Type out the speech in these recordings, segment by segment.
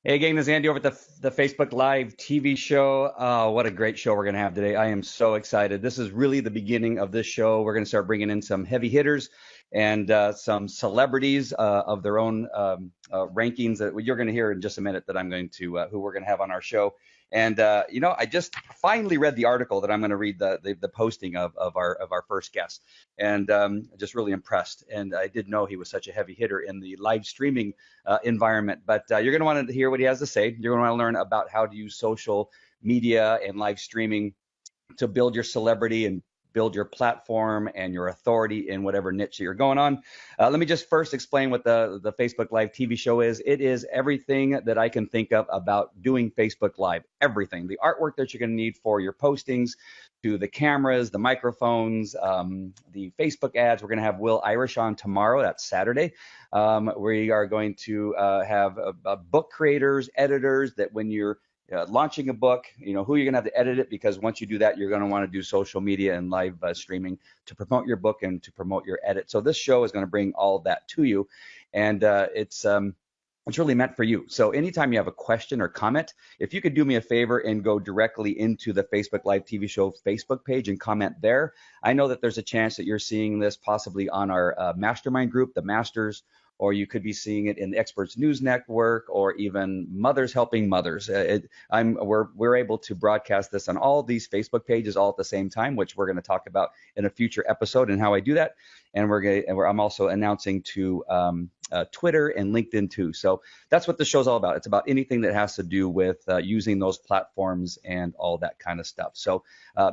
Hey gang, this is Andy over at the Facebook Live TV show. What a great show we're going to have today. I am so excited. This is really the beginning of this show. We're going to start bringing in some heavy hitters and some celebrities of their own rankings that you're going to hear in just a minute that I'm going to, who we're going to have on our show. And I just finally read the article that I'm going to read the posting of our first guest, and just really impressed. And I didn't know he was such a heavy hitter in the live streaming environment. But you're going to want to hear what he has to say. You're going to want to learn about how to use social media and live streaming to build your celebrity and build your platform and your authority in whatever niche you're going on. Let me just first explain what the Facebook Live TV show is. It is everything that I can think of about doing Facebook Live. Everything. The artwork that you're going to need for your postings, to the cameras, the microphones, the Facebook ads. We're going to have Will Irish on tomorrow. That's Saturday. We are going to have book creators, editors, that when you're launching a book, who you're going to have to edit it, because once you do that, you're going to want to do social media and live streaming to promote your book and to promote your edit. So this show is going to bring all of that to you, and it's really meant for you. So anytime you have a question or comment, if you could do me a favor and go directly into the Facebook Live TV show Facebook page and comment there. I know that there's a chance that you're seeing this possibly on our mastermind group, the Masters, or you could be seeing it in the Experts News Network, or even Mothers Helping Mothers. We're able to broadcast this on all these Facebook pages all at the same time, which we're going to talk about in a future episode and how I do that. And I'm also announcing to Twitter and LinkedIn too. So that's what the show's all about. It's about anything that has to do with using those platforms and all that kind of stuff. So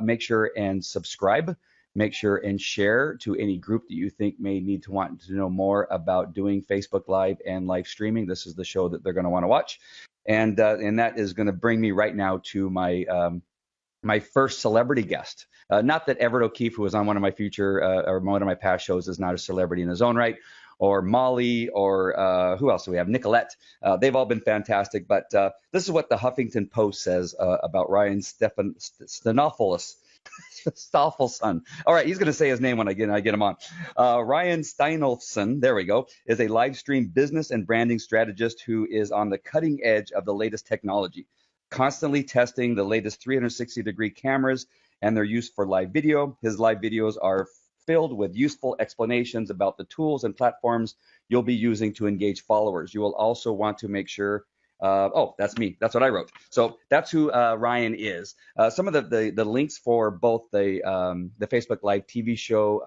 make sure and subscribe. Make sure and share to any group that you think may need to want to know more about doing Facebook Live and live streaming. This is the show that they're going to want to watch. And that is going to bring me right now to my first celebrity guest. Not that Everett O'Keefe, who was on one of my or one of my past shows, is not a celebrity in his own right, or Molly, or who else do we have? Nicolette. They've all been fantastic. But this is what the Huffington Post says about Ryan Steinolfson. Steinolfson. All right, he's going to say his name when I get him on. Ryan Steinolfson, there we go, is a live stream business and branding strategist who is on the cutting edge of the latest technology, constantly testing the latest 360-degree cameras and their use for live video. His live videos are filled with useful explanations about the tools and platforms you'll be using to engage followers. You will also want to make sure that's me. That's what I wrote. So that's who Ryan is. Some of the links for both the Facebook Live TV show,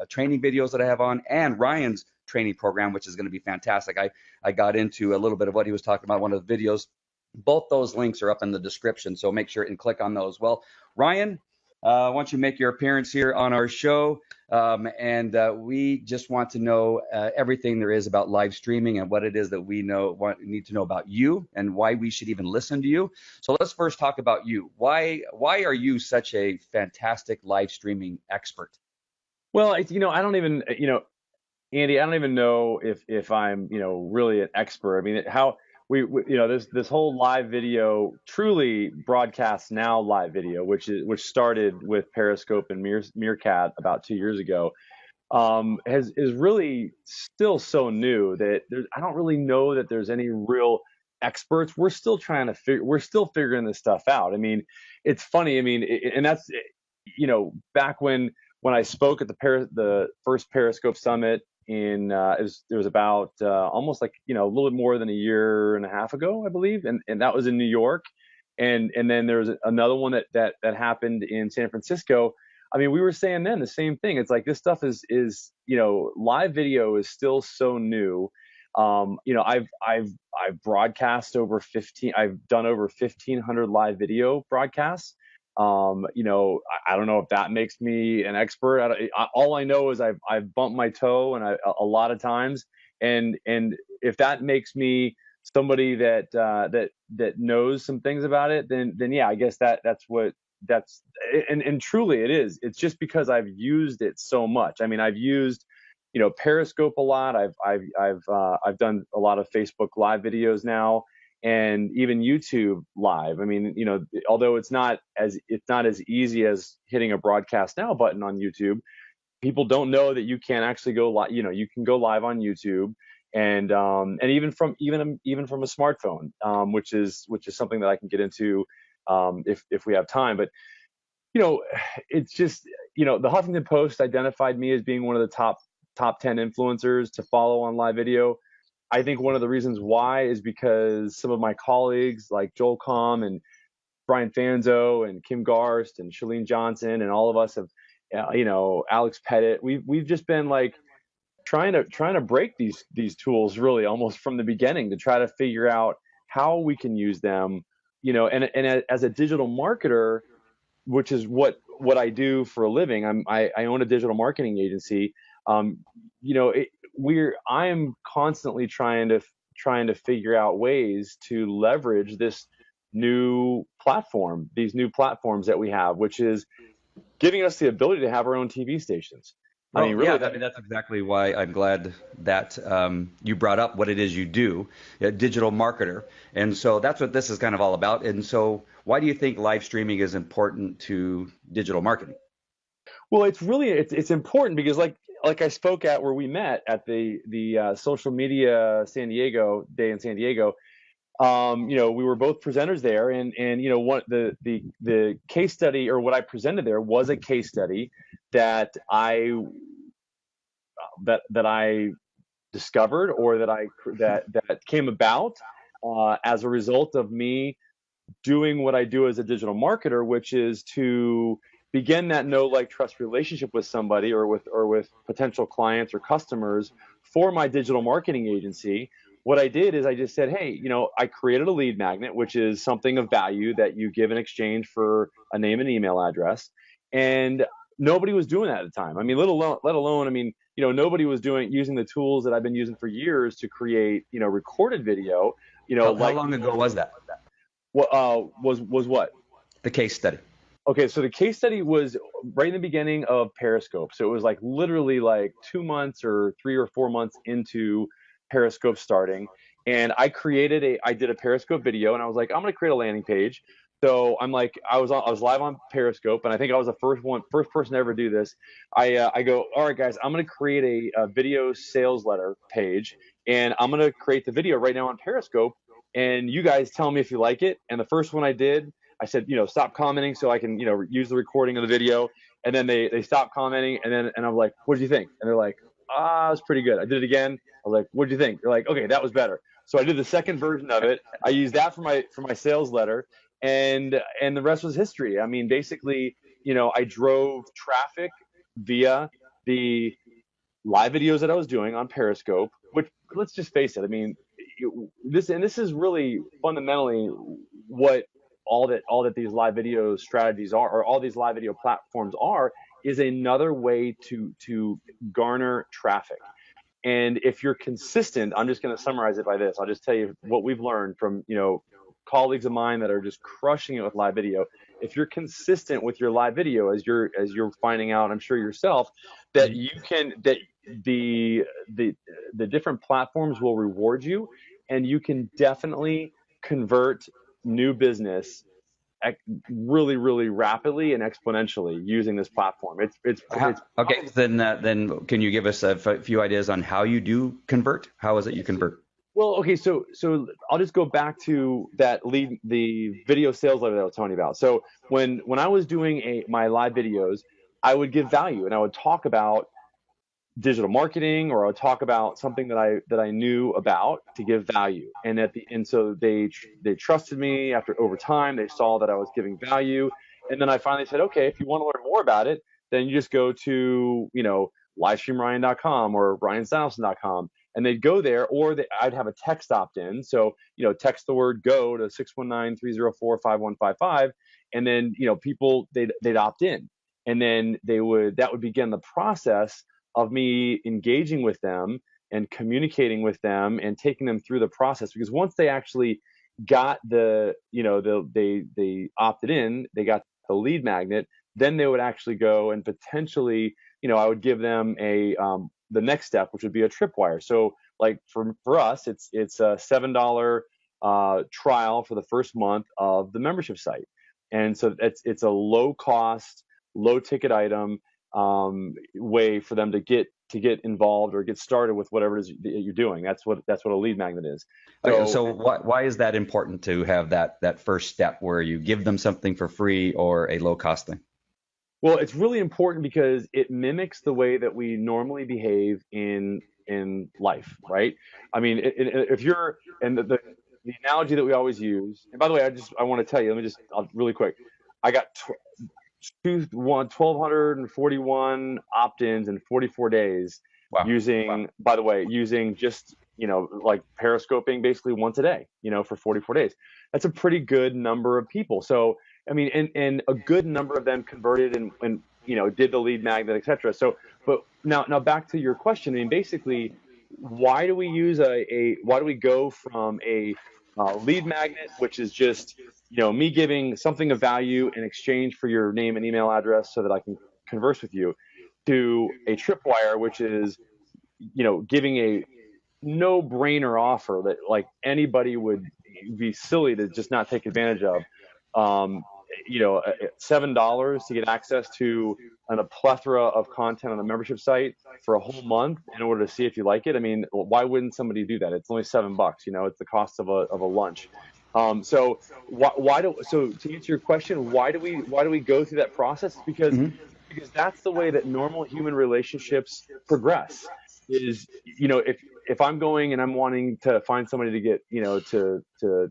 training videos that I have on, and Ryan's training program, which is going to be fantastic. I got into a little bit of what he was talking about, one of the videos. Both those links are up in the description, so make sure and click on those. Well, Ryan, why don't you make your appearance here on our show? We just want to know everything there is about live streaming and what it is that we need to know about you and why we should even listen to you. So let's first talk about you. Why are you such a fantastic live streaming expert? Well, I don't even, Andy, I don't even know if I'm, really an expert. I mean, how this whole live video, truly broadcast now live video, which started with Periscope and Meerkat about 2 years ago, is really still so new that I don't really know that there's any real experts. We're still we're still figuring this stuff out. I mean, it's funny. I mean, and that's, back when I spoke at the first Periscope Summit it was about almost like a little bit more than a year and a half ago, I believe, and that was in New York, and then there was another one that happened in San Francisco. I mean, we were saying then the same thing. It's like this stuff is live video is still so new. I've broadcast over 15. I've done over 1,500 live video broadcasts. I don't know if that makes me an expert. All I know is I've bumped my toe a lot of times, and if that makes me somebody that knows some things about it, then yeah, I guess and truly it is. It's just because I've used it so much. I mean, I've used Periscope a lot. I've done a lot of Facebook Live videos now, and even YouTube Live. I mean, although it's not as easy as hitting a broadcast now button on YouTube, people don't know that you can actually go live. You can go live on YouTube, and even from a smartphone, which is something that I can get into if we have time. But you know, it's just, the Huffington Post identified me as being one of the top 10 influencers to follow on live video. I think one of the reasons why is because some of my colleagues like Joel Comm and Brian Fanzo and Kim Garst and Shalene Johnson and all of us have, Alex Pettit. We've just been like trying to break these tools really almost from the beginning to try to figure out how we can use them. And as a digital marketer, which is what I do for a living. I own a digital marketing agency. I am constantly trying to figure out ways to leverage these new platforms that we have, which is giving us the ability to have our own TV stations. Well, that's exactly why I'm glad that you brought up what it is you do, a digital marketer. And so that's what this is kind of all about. And so why do you think live streaming is important to digital marketing? Well, it's important because like I spoke at where we met at the social media San Diego day in San Diego. We were both presenters there, and what the case study, or what I presented there, was a case study that I discovered, or that came about as a result of me doing what I do as a digital marketer, which is to begin that know, like, trust relationship with somebody, or with potential clients or customers for my digital marketing agency. What I did is I just said, hey, I created a lead magnet, which is something of value that you give in exchange for a name and email address. And nobody was doing that at the time. I mean, let alone, nobody was using the tools that I've been using for years to create, recorded video. How long ago was that? What was what? The case study. Okay, so the case study was right in the beginning of Periscope. So it was like literally like 2 months or 3 or 4 months into Periscope starting. And I did a Periscope video, and I was like, I'm going to create a landing page. So I'm like, I was live on Periscope, and I think I was the first person to ever do this. I go, all right, guys, I'm going to create a video sales letter page, and I'm going to create the video right now on Periscope. And you guys tell me if you like it. And the first one I did, I said, stop commenting so I can, use the recording of the video. And then they stopped commenting. And I'm like, what did you think? And they're like, it was pretty good. I did it again. I was like, what did you think? They're like, okay, that was better. So I did the second version of it. I used that for my sales letter, and the rest was history. I mean, basically, I drove traffic via the live videos that I was doing on Periscope, which, let's just face it, I mean, this is really fundamentally what all that these live video strategies are, or all these live video platforms are, is another way to garner traffic. And if you're consistent, I'm just going to summarize it by this. I'll just tell you what we've learned from, colleagues of mine that are just crushing it with live video. If you're consistent with your live video, as you're finding out, I'm sure yourself, that the different platforms will reward you, and you can definitely convert new business really, really rapidly and exponentially using this platform. It's okay. Then can you give us a few ideas on how you do convert? How is it you convert? Well, okay, so I'll just go back to the video sales letter that I was telling you about. So when I was doing my live videos, I would give value, and I would talk about digital marketing, or I would talk about something that I knew about to give value. And so they trusted me. Over time, they saw that I was giving value, and then I finally said, okay, if you want to learn more about it, then you just go to livestreamryan.com or ryansteinolfson.com. And they'd go there, or I'd have a text opt-in. So, text the word "go" to 619-304-5155, and then, people, they'd opt in, and then that would begin the process of me engaging with them and communicating with them and taking them through the process. Because once they actually got they opted in, they got the lead magnet, then they would actually go and potentially, I would give them the next step, which would be a tripwire. So like for us, it's a $7 trial for the first month of the membership site. And so it's a low cost, low ticket item way for them to get to get involved or get started with whatever it is that you're doing. That's what a lead magnet is. So why is that important to have that first step where you give them something for free or a low cost thing? Well, it's really important because it mimics the way that we normally behave in life, right? I mean, if you're, and the analogy that we always use, and by the way, I want to tell you, really quick, I got 1,241 opt-ins in 44 days. Wow. Using, by the way, using just, like periscoping basically once a day, for 44 days. That's a pretty good number of people. So, I mean, and a good number of them converted and did the lead magnet, et cetera. So, but now back to your question. I mean, basically, why do we go from a lead magnet, which is just, me giving something of value in exchange for your name and email address so that I can converse with you, to a tripwire, which is, giving a no-brainer offer that like anybody would be silly to just not take advantage of. $7 to get access to a plethora of content on a membership site for a whole month in order to see if you like it. I mean, why wouldn't somebody do that? It's only $7. It's the cost of a lunch. So to answer your question, why do we go through that process? Because that's the way that normal human relationships progress. Is, if I'm going and I'm wanting to find somebody to get, to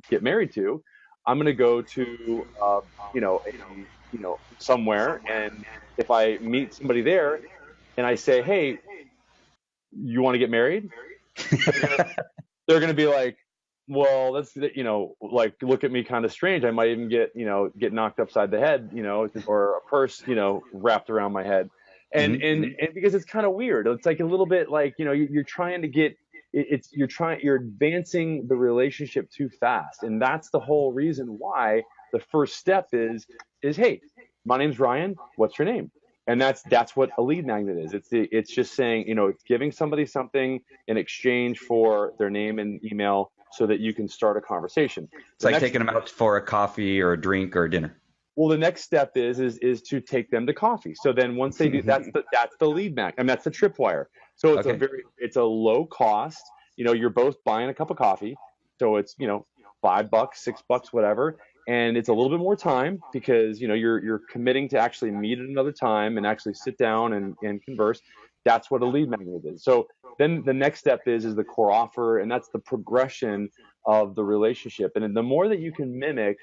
get married to, I'm going to go to, somewhere. And if I meet somebody there and I say, hey, you want to get married? They're going to be like, well, that's, like, look at me kind of strange. I might even get knocked upside the head, or a purse, wrapped around my head. And because it's kind of weird. It's like a little bit like, you're trying to get, you're advancing the relationship too fast. And that's the whole reason why the first step is, hey, my name's Ryan. What's your name? And that's what a lead magnet is. It's just saying, it's giving somebody something in exchange for their name and email so that you can start a conversation. It's like taking them out for a coffee or a drink or a dinner. Well, the next step is to take them to coffee. So then once they do, that's the lead magnet, and that's the tripwire. So it's a low cost. You're both buying a cup of coffee, so it's $5, $6, whatever, and it's a little bit more time because you're committing to actually meet at another time and actually sit down and converse. That's what a lead magnet is. So then the next step is the core offer, and that's the progression of the relationship. And the more that you can mimic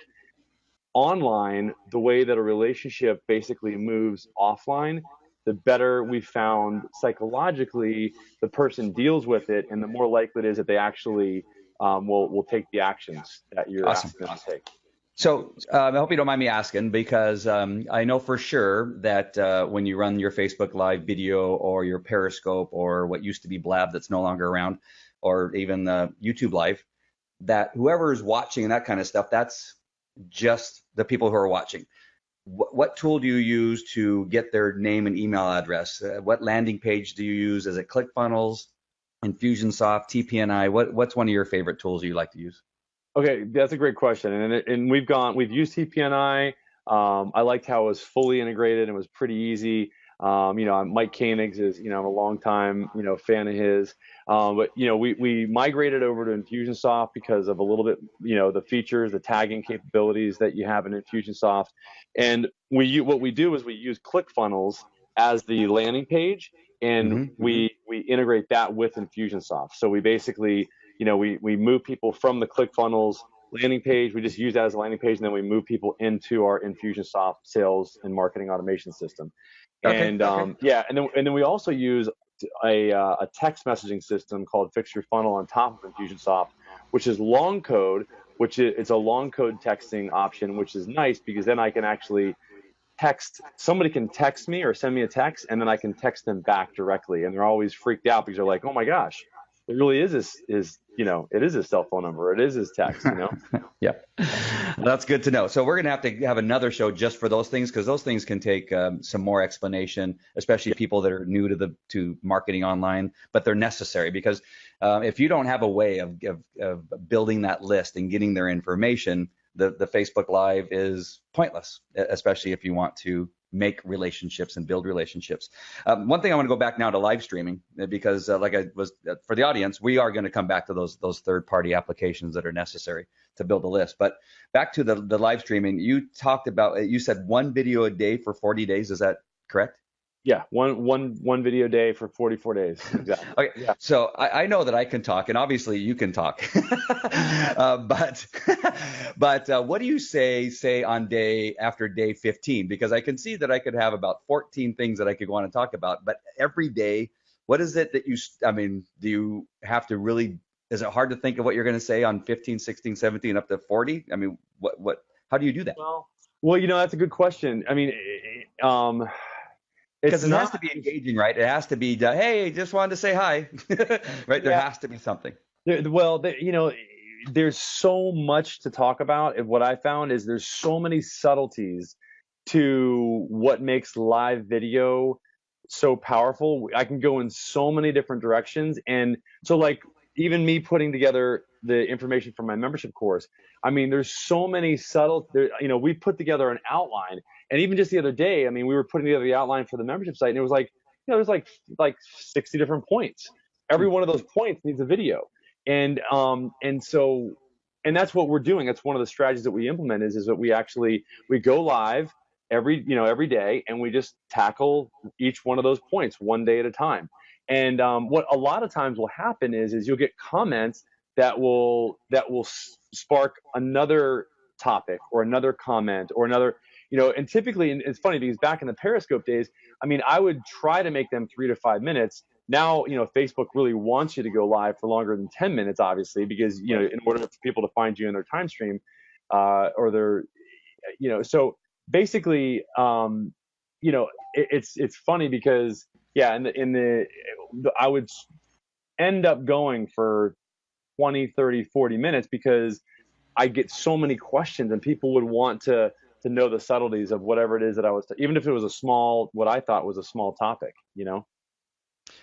online the way that a relationship basically moves offline, the better we found psychologically the person deals with it, and the more likely it is that they actually will take the actions that you're asking them to take. So I hope you don't mind me asking, because I know for sure that when you run your Facebook Live video or your Periscope or what used to be Blab that's no longer around, or even YouTube Live, that whoever is watching and that kind of stuff, that's just the people who are watching. What tool do you use to get their name and email address? What landing page do you use? Is it ClickFunnels, Infusionsoft, TPNI? What's one of your favorite tools you like to use? Okay, that's a great question. And we've used TPNI. I liked how it was fully integrated and was pretty easy. Mike Koenig's is, I'm a long time, fan of his. But we migrated over to Infusionsoft because of a little bit, the features, the tagging capabilities that you have in Infusionsoft. And what we do is we use ClickFunnels as the landing page, and we integrate that with Infusionsoft. So we basically, we move people from the ClickFunnels landing page. We just use that as a landing page, and then we move people into our Infusionsoft sales and marketing automation system. And then we also use a text messaging system called Fix Your Funnel on top of Infusionsoft, which is long code, it's a long code texting option, which is nice because then I can actually somebody can text me or send me a text, and then I can text them back directly. And they're always freaked out because they're like, oh my gosh, it really is it is his cell phone number. It is his text, Yeah, that's good to know. So we're going to have another show just for those things, because those things can take some more explanation, especially people that are new to marketing online, but they're necessary because if you don't have a way of building that list and getting their information, the Facebook Live is pointless, especially if you want to make relationships and build relationships. One thing I want to go back now to live streaming because like I was for the audience, we are going to come back to those third-party applications that are necessary to build a list. But back to the live streaming, you talked about, you said one video a day for 40 days. Is that correct? Yeah, one video a day for 44 days. Exactly. Okay, Yeah. so I know that I can talk, and obviously you can talk. But what do you say on after day 15? Because I can see that I could have about 14 things that I could want to talk about. But every day, what is it that do you have to really, is it hard to think of what you're going to say on 15, 16, 17, up to 40? I mean, how do you do that? Well, that's a good question. I mean, because it has to be engaging, right? It has to be, hey, just wanted to say hi, right? There has to be something. There's so much to talk about. And what I found is there's so many subtleties to what makes live video so powerful. I can go in so many different directions. And so like even me putting together the information for my membership course, I mean, there's so many we put together an outline. And even just the other day, I mean, we were putting together the outline for the membership site, and it was like, there's like 60 different points. Every one of those points needs a video. And that's what we're doing. That's one of the strategies that we implement is that we go live every day, and we just tackle each one of those points one day at a time. And what a lot of times will happen is you'll get comments that will spark another topic or another comment or another, and typically, and it's funny because back in the Periscope days, I mean, I would try to make them 3 to 5 minutes. Now, Facebook really wants you to go live for longer than 10 minutes, obviously, because, in order for people to find you in their time stream, or their, so basically, it's funny because, yeah, I would end up going for 20, 30, 40 minutes because I get so many questions and people would want to know the subtleties of whatever it is that I was, even if it was what I thought was a small topic,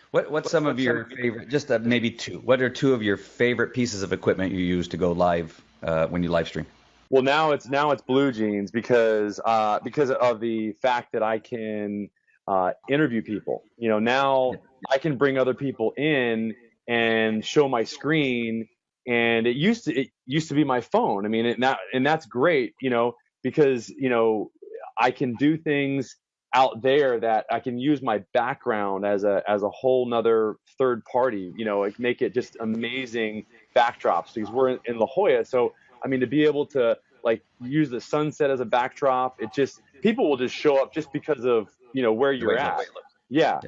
What's some of your favorite, just maybe two, what are two of your favorite pieces of equipment you use to go live when you live stream? Well, now it's Blue Jeans because of the fact that I can interview people. Now I can bring other people in and show my screen, and it used to be my phone. I mean, and that's great, because I can do things out there that I can use my background as a whole nother third party, like make it just amazing backdrops because we're in La Jolla. So I mean, to be able to like use the sunset as a backdrop, people will just show up just because of where you're at. Yeah.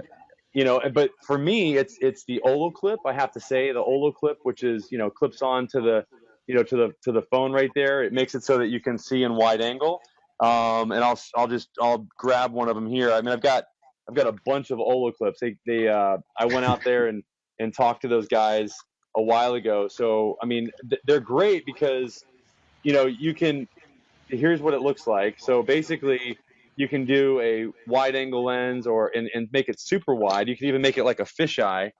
But for me, it's the Olo clip. I have to say the Olo clip, which is clips on to the to the phone right there. It makes it so that you can see in wide angle. And I'll grab one of them here. I mean, I've got a bunch of Olo clips. I went out there and talked to those guys a while ago. So I mean, they're great because here's what it looks like. So basically, you can do a wide angle lens and make it super wide. You can even make it like a fisheye,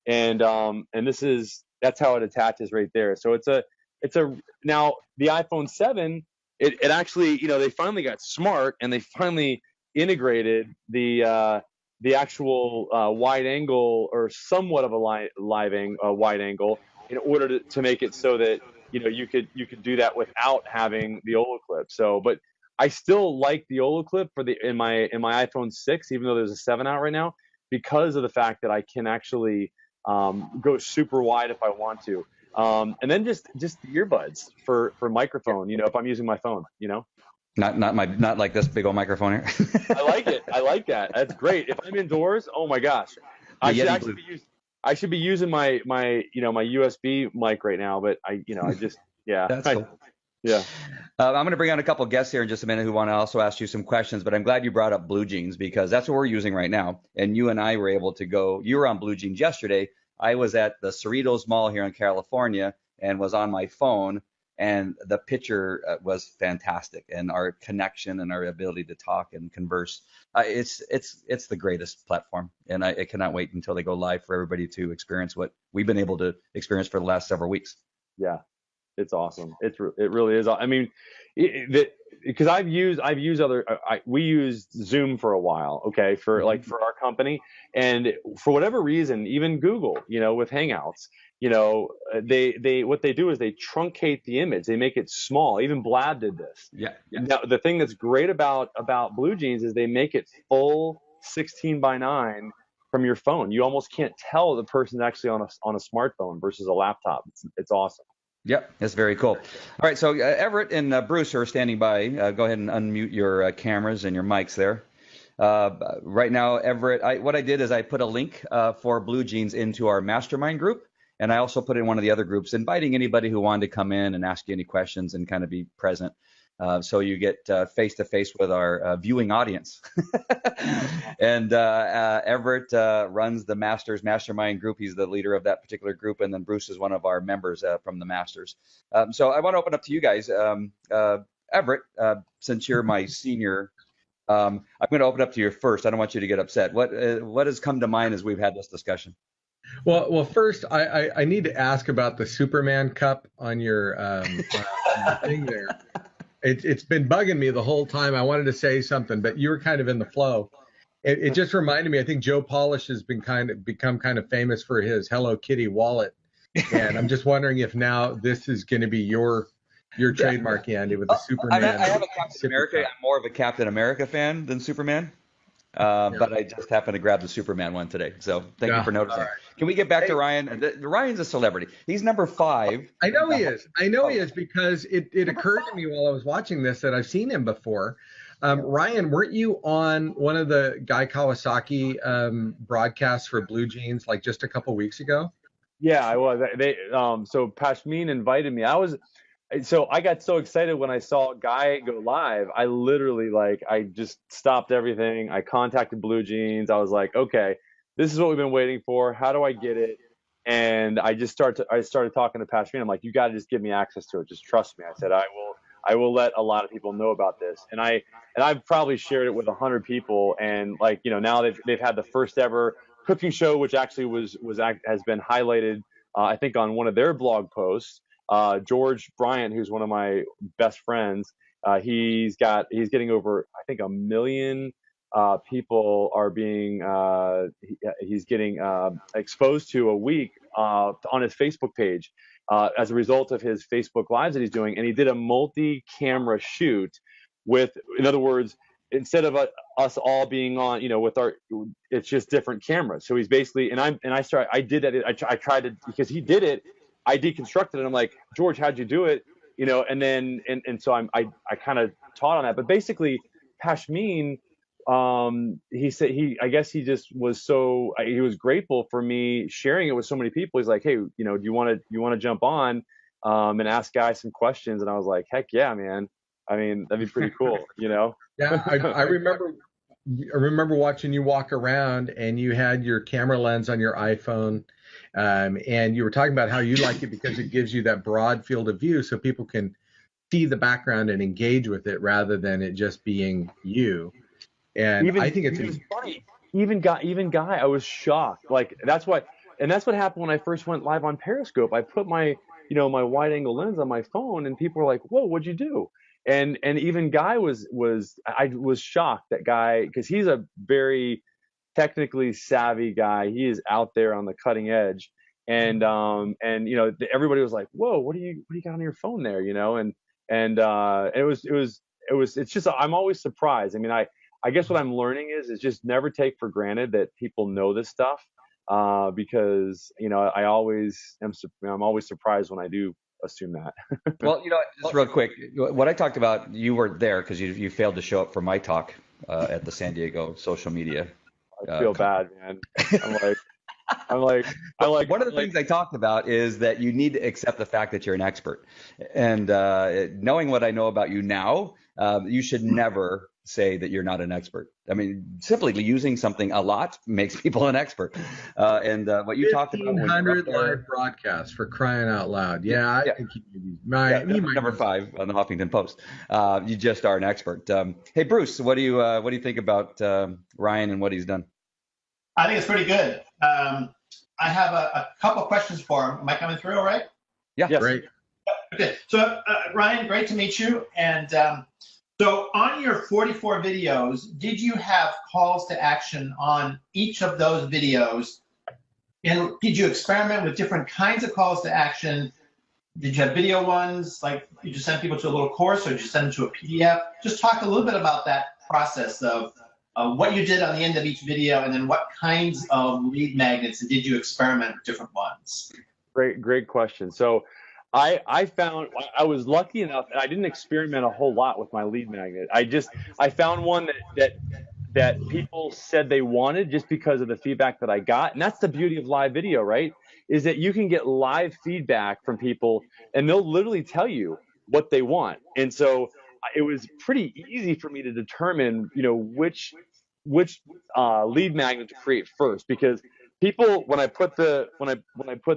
and that's how it attaches right there. So now the iPhone 7. It actually, they finally got smart and they finally integrated the actual wide angle or somewhat of a wide angle in order to make it so that you could do that without having the Olo clip. So, but I still like the Olo clip in my iPhone 6, even though there's a 7 out right now, because of the fact that I can actually go super wide if I want to. And then just the earbuds for microphone, if I'm using my phone, Not like this big old microphone here. I like it. I like that. That's great. If I'm indoors, oh my gosh, I should be using my USB mic right now, but That's cool. Yeah. I'm going to bring on a couple guests here in just a minute who want to also ask you some questions, but I'm glad you brought up Blue Jeans because that's what we're using right now. And you and I were able to go, you were on Blue Jeans yesterday. I was at the Cerritos Mall here in California and was on my phone, and the picture was fantastic, and our connection and our ability to talk and converse, it's the greatest platform, and I cannot wait until they go live for everybody to experience what we've been able to experience for the last several weeks. Yeah, it's awesome. It really is. I mean, because I've used other, we used Zoom for a while, okay, for like for our company, and for whatever reason, even Google, with Hangouts, they what they do is they truncate the image, they make it small. Even Blab did this. Yeah. Now the thing that's great about Blue Jeans is they make it full 16:9 from your phone. You almost can't tell the person's actually on a smartphone versus a laptop. It's awesome. Yep, that's very cool. All right, so Everett and Brewster are standing by. Go ahead and unmute your cameras and your mics there. Right now, Everett, what I did is I put a link for Blue Jeans into our mastermind group, and I also put in one of the other groups, inviting anybody who wanted to come in and ask you any questions and kind of be present. So you get face-to-face with our viewing audience. And Everett runs the Masters Mastermind group. He's the leader of that particular group. And then Bruce is one of our members from the Masters. So I want to open up to you guys. Everett, since you're my senior, I'm going to open up to you first. I don't want you to get upset. What has come to mind as we've had this discussion? Well, first, I need to ask about the Superman cup on your thing there. It's been bugging me the whole time. I wanted to say something, but you were kind of in the flow. It just reminded me, I think Joe Polish has become kind of famous for his Hello Kitty wallet. And I'm just wondering if now this is going to be your trademark, Andy, with the Superman. I have a Captain America. I'm more of a Captain America fan than Superman. But I just happened to grab the Superman one today. So thank you for noticing. Right. Can we get back to Ryan? Ryan's a celebrity. He's number 5. I know he is. He is because it occurred to me while I was watching this that I've seen him before. Ryan, weren't you on one of the Guy Kawasaki broadcasts for Blue Jeans like just a couple weeks ago? Yeah, I was. So Pashmin invited me. So I got so excited when I saw Guy go live. I literally I just stopped everything. I contacted Blue Jeans. I was like, okay, this is what we've been waiting for. How do I get it? And I started talking to Pashmin. I'm like, you got to just give me access to it. Just trust me. I said, I will let a lot of people know about this. And I've probably shared it with 100 people. And now they've had the first ever cooking show, which actually has been highlighted, I think, on one of their blog posts. George Bryant, who's one of my best friends, he's getting over, I think, 1 million people are being he's getting exposed to a week on his Facebook page as a result of his Facebook lives that he's doing. And he did a multi-camera shoot with, in other words, instead of us all being on, it's just different cameras. So he's basically, I did that. I tried to, because he did it. I deconstructed it. I'm like, George, how'd you do it? And then, so I kind of taught on that. But basically, Pashmin, he said I guess he just was he was grateful for me sharing it with so many people. He's like, hey, do you want to jump on and ask Guy some questions? And I was like, heck yeah, man. I mean, that'd be pretty cool, Yeah, I remember watching you walk around, and you had your camera lens on your iPhone. And you were talking about how you like it because it gives you that broad field of view so people can see the background and engage with it rather than it just being you. And I think it's funny. Even Guy, I was shocked. That's what happened when I first went live on Periscope. I put my my wide angle lens on my phone, and people were like, whoa, what'd you do? And even Guy I was shocked that Guy, because he's a very technically savvy guy. He is out there on the cutting edge, and everybody was like, whoa, what do you got on your phone there? It's just, I'm always surprised. I mean, I guess what I'm learning is just never take for granted that people know this stuff, because I'm always surprised when I do assume that. Well, just real quick, what I talked about, you were there because you failed to show up for my talk at the San Diego social media. I feel bad, man. I'm like, one of the things I talked about is that you need to accept the fact that you're an expert. And knowing what I know about you now, you should never say that you're not an expert. I mean, simply using something a lot makes people an expert. And what you talked about. 1,500 live broadcasts, for crying out loud. Yeah, I think number 5 on the Huffington Post. You just are an expert. Hey, Bruce, what do you think about Ryan and what he's done? I think it's pretty good. I have a couple questions for him. Am I coming through all right? Yeah, yes. Great. Okay. So, Ryan, great to meet you. And So on your 44 videos, did you have calls to action on each of those videos? And did you experiment with different kinds of calls to action? Did you have video ones, like you just send people to a little course, or did you send them to a PDF? Just talk a little bit about that process of what you did on the end of each video, and then what kinds of lead magnets, and did you experiment with different ones? Great question. So I found, I was lucky enough, and I didn't experiment a whole lot with my lead magnet. I found one that people said they wanted just because of the feedback that I got. And that's the beauty of live video, right? Is that you can get live feedback from people, and they'll literally tell you what they want. And so it was pretty easy for me to determine, which lead magnet to create first, because people, when I put the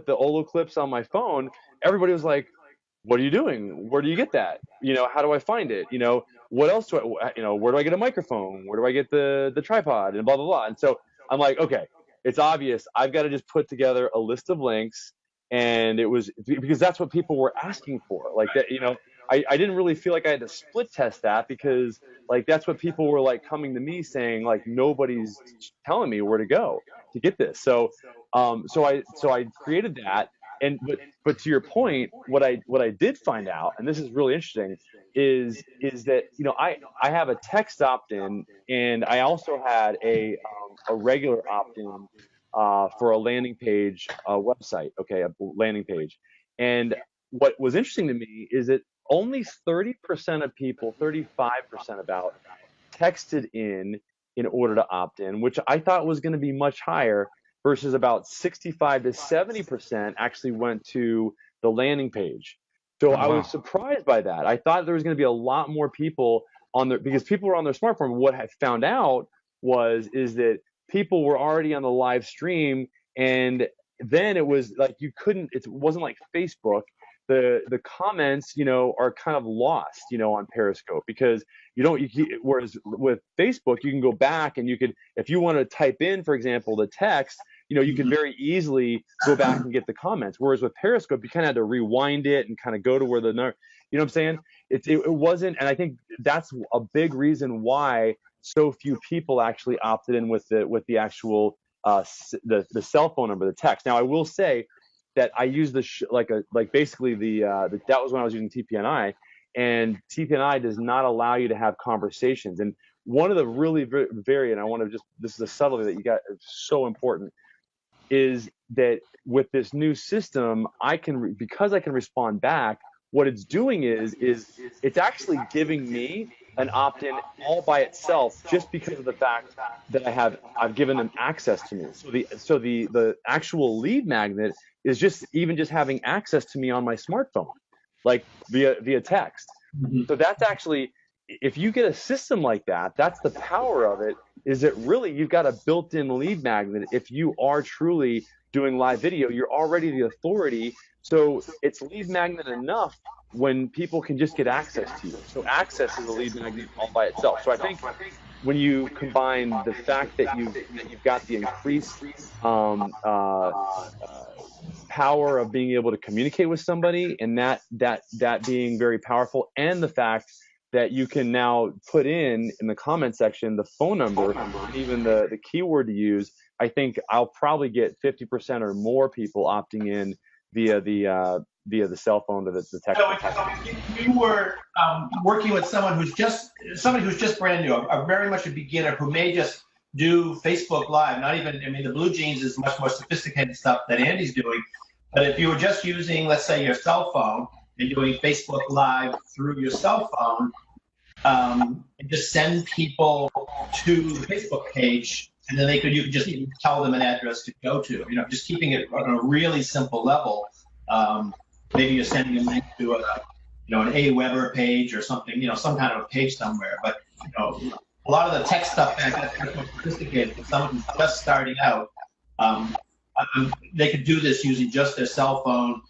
Olo clips on my phone, everybody was like, "What are you doing? Where do you get that? How do I find it? What else do I, where do I get a microphone? Where do I get the tripod?" And blah blah blah. And so I'm like, okay, it's obvious. I've got to just put together a list of links, and it was because that's what people were asking for. Like that, I didn't really feel like I had to split test that, because like that's what people were like coming to me saying, like, nobody's telling me where to go to get this. So so I created that. And but to your point, what I did find out, and this is really interesting, is that I have a text opt-in, and I also had a regular opt-in for a landing page website. Okay, a landing page. And what was interesting to me is that only 30% of people, 35% about, texted in order to opt in, which I thought was going to be much higher, versus about 65 to 70% actually went to the landing page. So I was surprised by that. I thought there was going to be a lot more people on there, because people were on their smartphone. What I found out is that people were already on the live stream, and then it was like it wasn't like Facebook. The comments, are kind of lost, on Periscope, because whereas with Facebook, you can go back and if you want to type in, for example, the text, you can very easily go back and get the comments. Whereas with Periscope, you kind of had to rewind it and kind of go to where what I'm saying? It wasn't, and I think that's a big reason why so few people actually opted in with the actual the cell phone number, the text. Now I will say that I used basically that was when I was using TPNI, and TPNI does not allow you to have conversations. And one of the really and this is a subtlety that you got, so important, is that with this new system, because I can respond back, what it's doing is it's actually giving me an opt-in all by itself, just because of the fact that I've given them access to me. So the actual lead magnet is just having access to me on my smartphone, like via text. Mm-hmm. So that's actually, if you get a system like that, that's the power of it, is that really you've got a built-in lead magnet. If you are truly doing live video, you're already the authority. So it's lead magnet enough when people can just get access to you. So access is a lead magnet all by itself. So I think when you combine the fact that you've got the increased power of being able to communicate with somebody, and that being very powerful, and the fact that you can now put in the comment section the phone number and even the keyword to use, I think I'll probably get 50% or more people opting in via the cell phone to the text. So if you were working with someone who's just brand new, very much a beginner, who may just do Facebook Live, the Blue Jeans is much more sophisticated stuff that Andy's doing, but if you were just using, let's say, your cell phone and doing Facebook Live through your cell phone, and just send people to the Facebook page, and then you could just even tell them an address to go to. Just keeping it on a really simple level. Maybe you're sending a link to an AWeber page or something, some kind of a page somewhere. But a lot of the tech stuff that's more sophisticated. For someone who's just starting out, they could do this using just their cell phone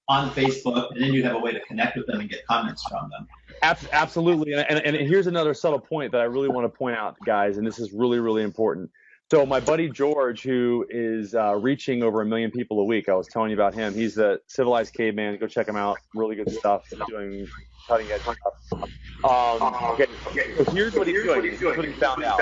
on Facebook, and then you have a way to connect with them and get comments from them. Absolutely. And here's another subtle point that I really want to point out, guys, and this is really, really important. So my buddy George, who is reaching over 1 million people a week, I was telling you about him. He's the Civilized Caveman. Go check him out. Really good stuff. He's doing cutting edge stuff. Okay, so here's what he's doing. Here's what he found out.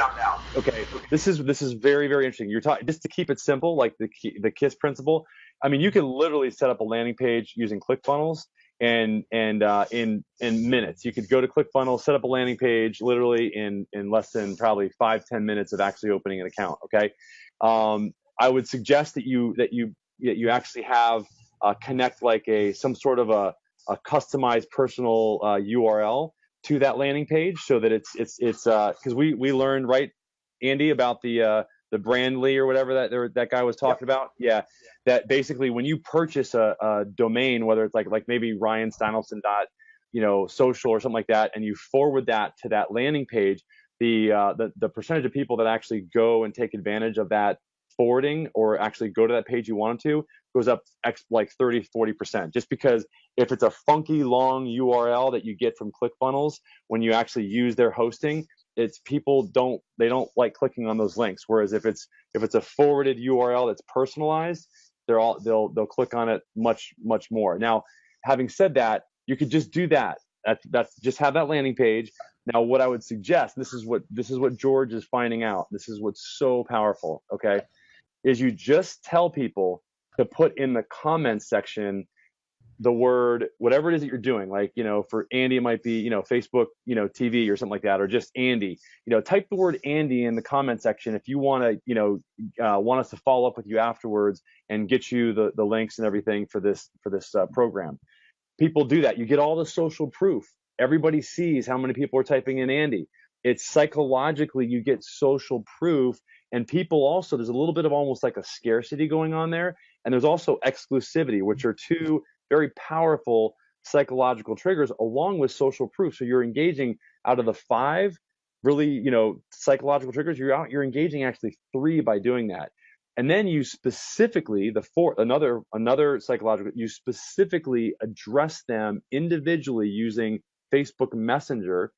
Okay, this is very, very interesting. You're talking, just to keep it simple, like the KISS principle. I mean, you can literally set up a landing page using ClickFunnels, and in minutes. You could go to ClickFunnels, set up a landing page literally in less than probably 5-10 minutes of actually opening an account. Okay, I would suggest that you actually have connect like some sort of a customized personal URL to that landing page, so that it's because we learned, right, Andy, about the Brandly or whatever that guy was talking about. Yeah, that basically when you purchase a domain, whether it's like maybe Ryan Steinolfson social or something like that, and you forward that to that landing page, the percentage of people that actually go and take advantage of that forwarding or actually go to that page you want them to goes up like 30-40%, just because if it's a funky long URL that you get from ClickFunnels, when you actually use their hosting, it's people don't like clicking on those links. Whereas if it's a forwarded URL that's personalized, they'll click on it much more. Now, having said that, you could just do that. That's just have that landing page. Now, what I would suggest, this is what George is finding out. This is what's so powerful. Okay, is you just tell people to put in the comments section the word, whatever it is that you're doing. Like, for Andy, it might be, Facebook, TV or something like that, or just Andy, type the word Andy in the comment section if you want to, want us to follow up with you afterwards and get you the links and everything for this program. People do that. You get all the social proof. Everybody sees how many people are typing in Andy. It's psychologically, you get social proof, and people also, there's a little bit of almost like a scarcity going on there. And there's also exclusivity, which are two very powerful psychological triggers along with social proof. So you're engaging out of the 5 really, psychological triggers, you're engaging actually 3 by doing that. And then you specifically, another psychological, you specifically address them individually using Facebook Messenger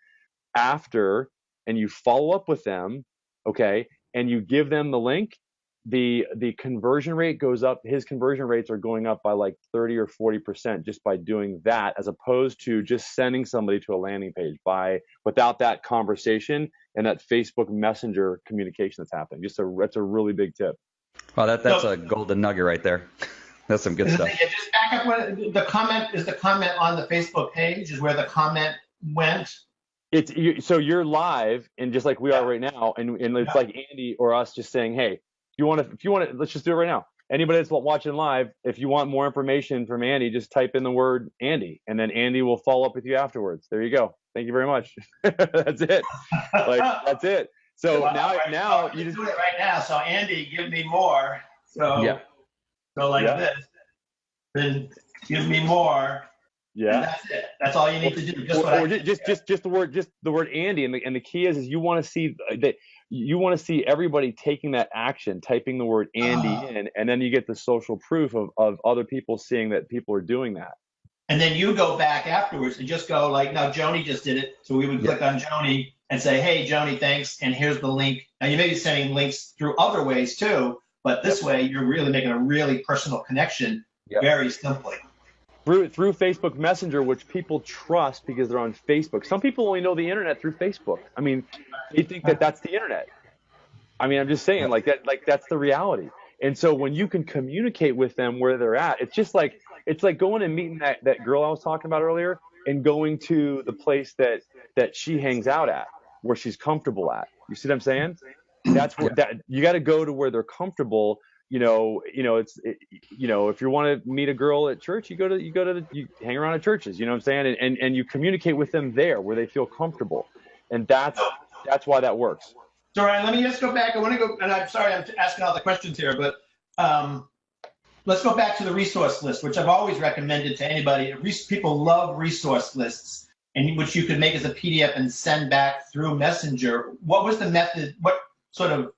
after, and you follow up with them, okay, and you give them the link. The conversion rate goes up. His conversion rates are going up by like 30 or 40% just by doing that, as opposed to just sending somebody to a landing page without that conversation and that Facebook Messenger communication that's happening. That's a really big tip. Well, that's a golden nugget right there. That's some good stuff. Just back up. The comment on the Facebook page is where the comment went. So you're live, and just like we are right now, and it's like Andy or us just saying, hey, if you want to, let's just do it right now. Anybody that's watching live, if you want more information from Andy, just type in the word Andy, and then Andy will follow up with you afterwards. There you go. Thank you very much. That's it. That's it. So now you just do it right now. So Andy, give me more. So yeah. So this. Then give me more. Yeah. And that's it. That's all you need to do. Just the word Andy, and the key is you want to see that. You want to see everybody taking that action, typing the word Andy in, and then you get the social proof of other people seeing that people are doing that. And then you go back afterwards and just go like, now Joni just did it. So we would click on Joni and say, hey, Joni, thanks. And here's the link. Now you may be sending links through other ways too, but this way you're really making a really personal connection very simply. Through Facebook Messenger, which people trust because they're on Facebook. Some people only know the internet through Facebook. I mean, they think that that's the internet. I mean, I'm just saying, that's the reality. And so when you can communicate with them where they're at, it's like going and meeting that girl I was talking about earlier and going to the place that she hangs out at, where she's comfortable at. You see what I'm saying? That's where you got to go to where they're comfortable. If you want to meet a girl at church, you hang around at churches, you know what I'm saying? And you communicate with them there where they feel comfortable. And that's why that works. So Ryan, let me just go back. I want to go, and I'm sorry I'm asking all the questions here, but let's go back to the resource list, which I've always recommended to anybody. People love resource lists, and which you could make as a PDF and send back through Messenger. What was the method? What sort of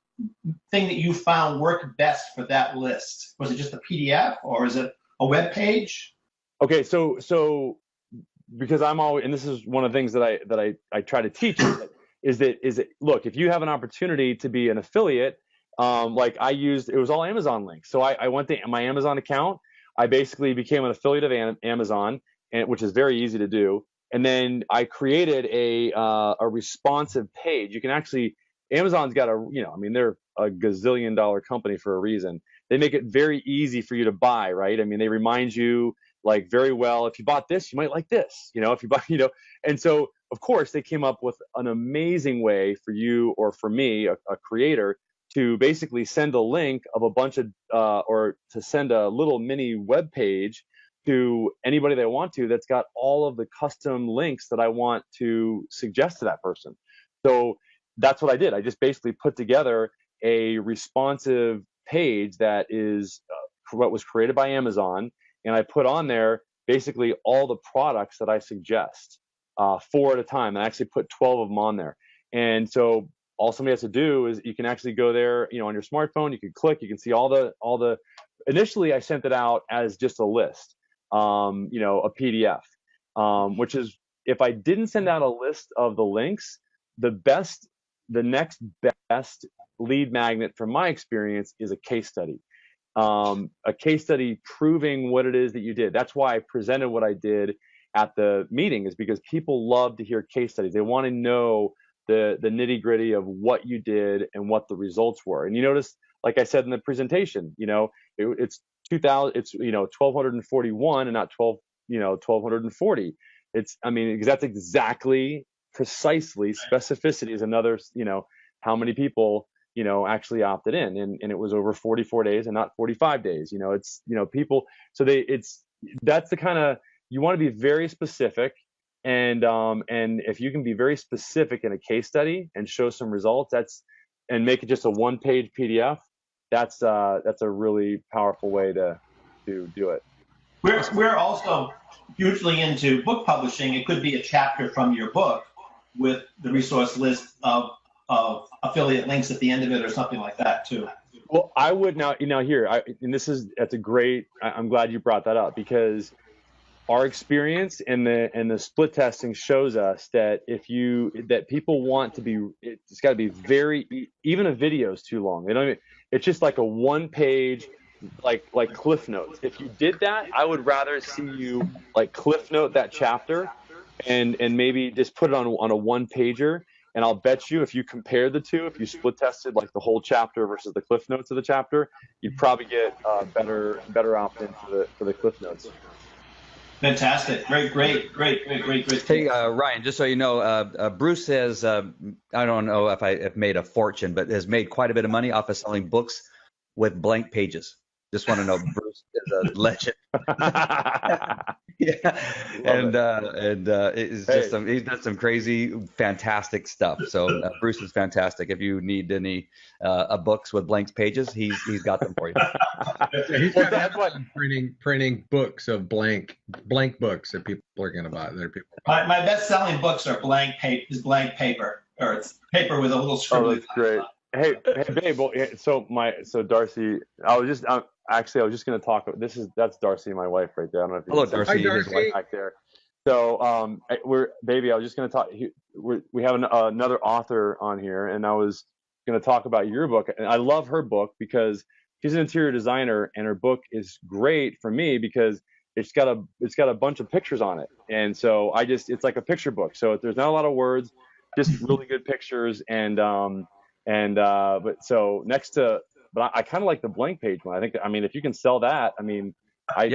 thing that you found worked best for that list? Was it just a PDF, or is it a web page? Okay, so because I'm always, and this is one of the things that I try to teach is that look, if you have an opportunity to be an affiliate, like I used, it was all Amazon links. So I went to my Amazon account. I basically became an affiliate of Amazon, which is very easy to do. And then I created a responsive page. You can actually, Amazon's got they're a gazillion-dollar company for a reason. They make it very easy for you to buy, right? I mean, they remind you like very well, if you bought this, you might like this, if you buy, and so of course they came up with an amazing way for you or for me, a creator, to basically send a link of a bunch of, or to send a little mini web page to anybody that I want to, that's got all of the custom links that I want to suggest to that person. So that's what I did. I just basically put together a responsive page that is what was created by Amazon, and I put on there basically all the products that I suggest, 4 at a time. I actually put 12 of them on there. And so all somebody has to do is you can actually go there, on your smartphone, you can click, you can see all the, initially I sent it out as just a list, a PDF, which is, if I didn't send out a list of the links, the next best lead magnet from my experience is a case study. A case study proving what it is that you did. That's why I presented what I did at the meeting, is because people love to hear case studies. They want to know the nitty gritty of what you did and what the results were. And you notice, like I said in the presentation, it's 1,241 and not 1,240. Because that's exactly, precisely, specificity is another, how many people, actually opted in, and it was over 44 days and not 45 days. It's, people, so that's the kind of, you want to be very specific. And if you can be very specific in a case study and show some results, and make it just a 1-page PDF, that's a really powerful way to do it. We're also hugely into book publishing. It could be a chapter from your book with the resource list of affiliate links at the end of it or something like that too. Well, I would now, that's a great, I'm glad you brought that up, because our experience and the split testing shows us that that people want to be, it's got to be very, even a video is too long. It's just like a 1-page, like cliff notes. If you did that, I would rather see you like cliff note that chapter and maybe just put it on a 1-pager. And I'll bet you, if you compare the two, if you split tested like the whole chapter versus the cliff notes of the chapter, you'd probably get better opt-in for the cliff notes. Fantastic. Great. Hey, Ryan, just so you know, Bruce has, I don't know if I've made a fortune, but has made quite a bit of money off of selling books with blank pages. Just want to know, Bruce is a legend. Yeah, and it's just he's done some crazy, fantastic stuff. So Bruce is fantastic. If you need any books with blank pages, he's got them for you. He's got printing books of blank books that people are going to buy. My best-selling books are blank paper, or it's paper with a little scribble. Oh, that's great. Hey, babe. Well, so Darcy, I was just going to talk. That's Darcy, my wife, right there. I don't know if you Hello, Darcy. Hi, Darcy. back there. So, I was just going to talk. We have another author on here, and I was going to talk about your book. And I love her book because she's an interior designer, and her book is great for me because it's got a bunch of pictures on it, and so it's like a picture book. So there's not a lot of words, just really good pictures, but I kind of like the blank page one. If you can sell that, might as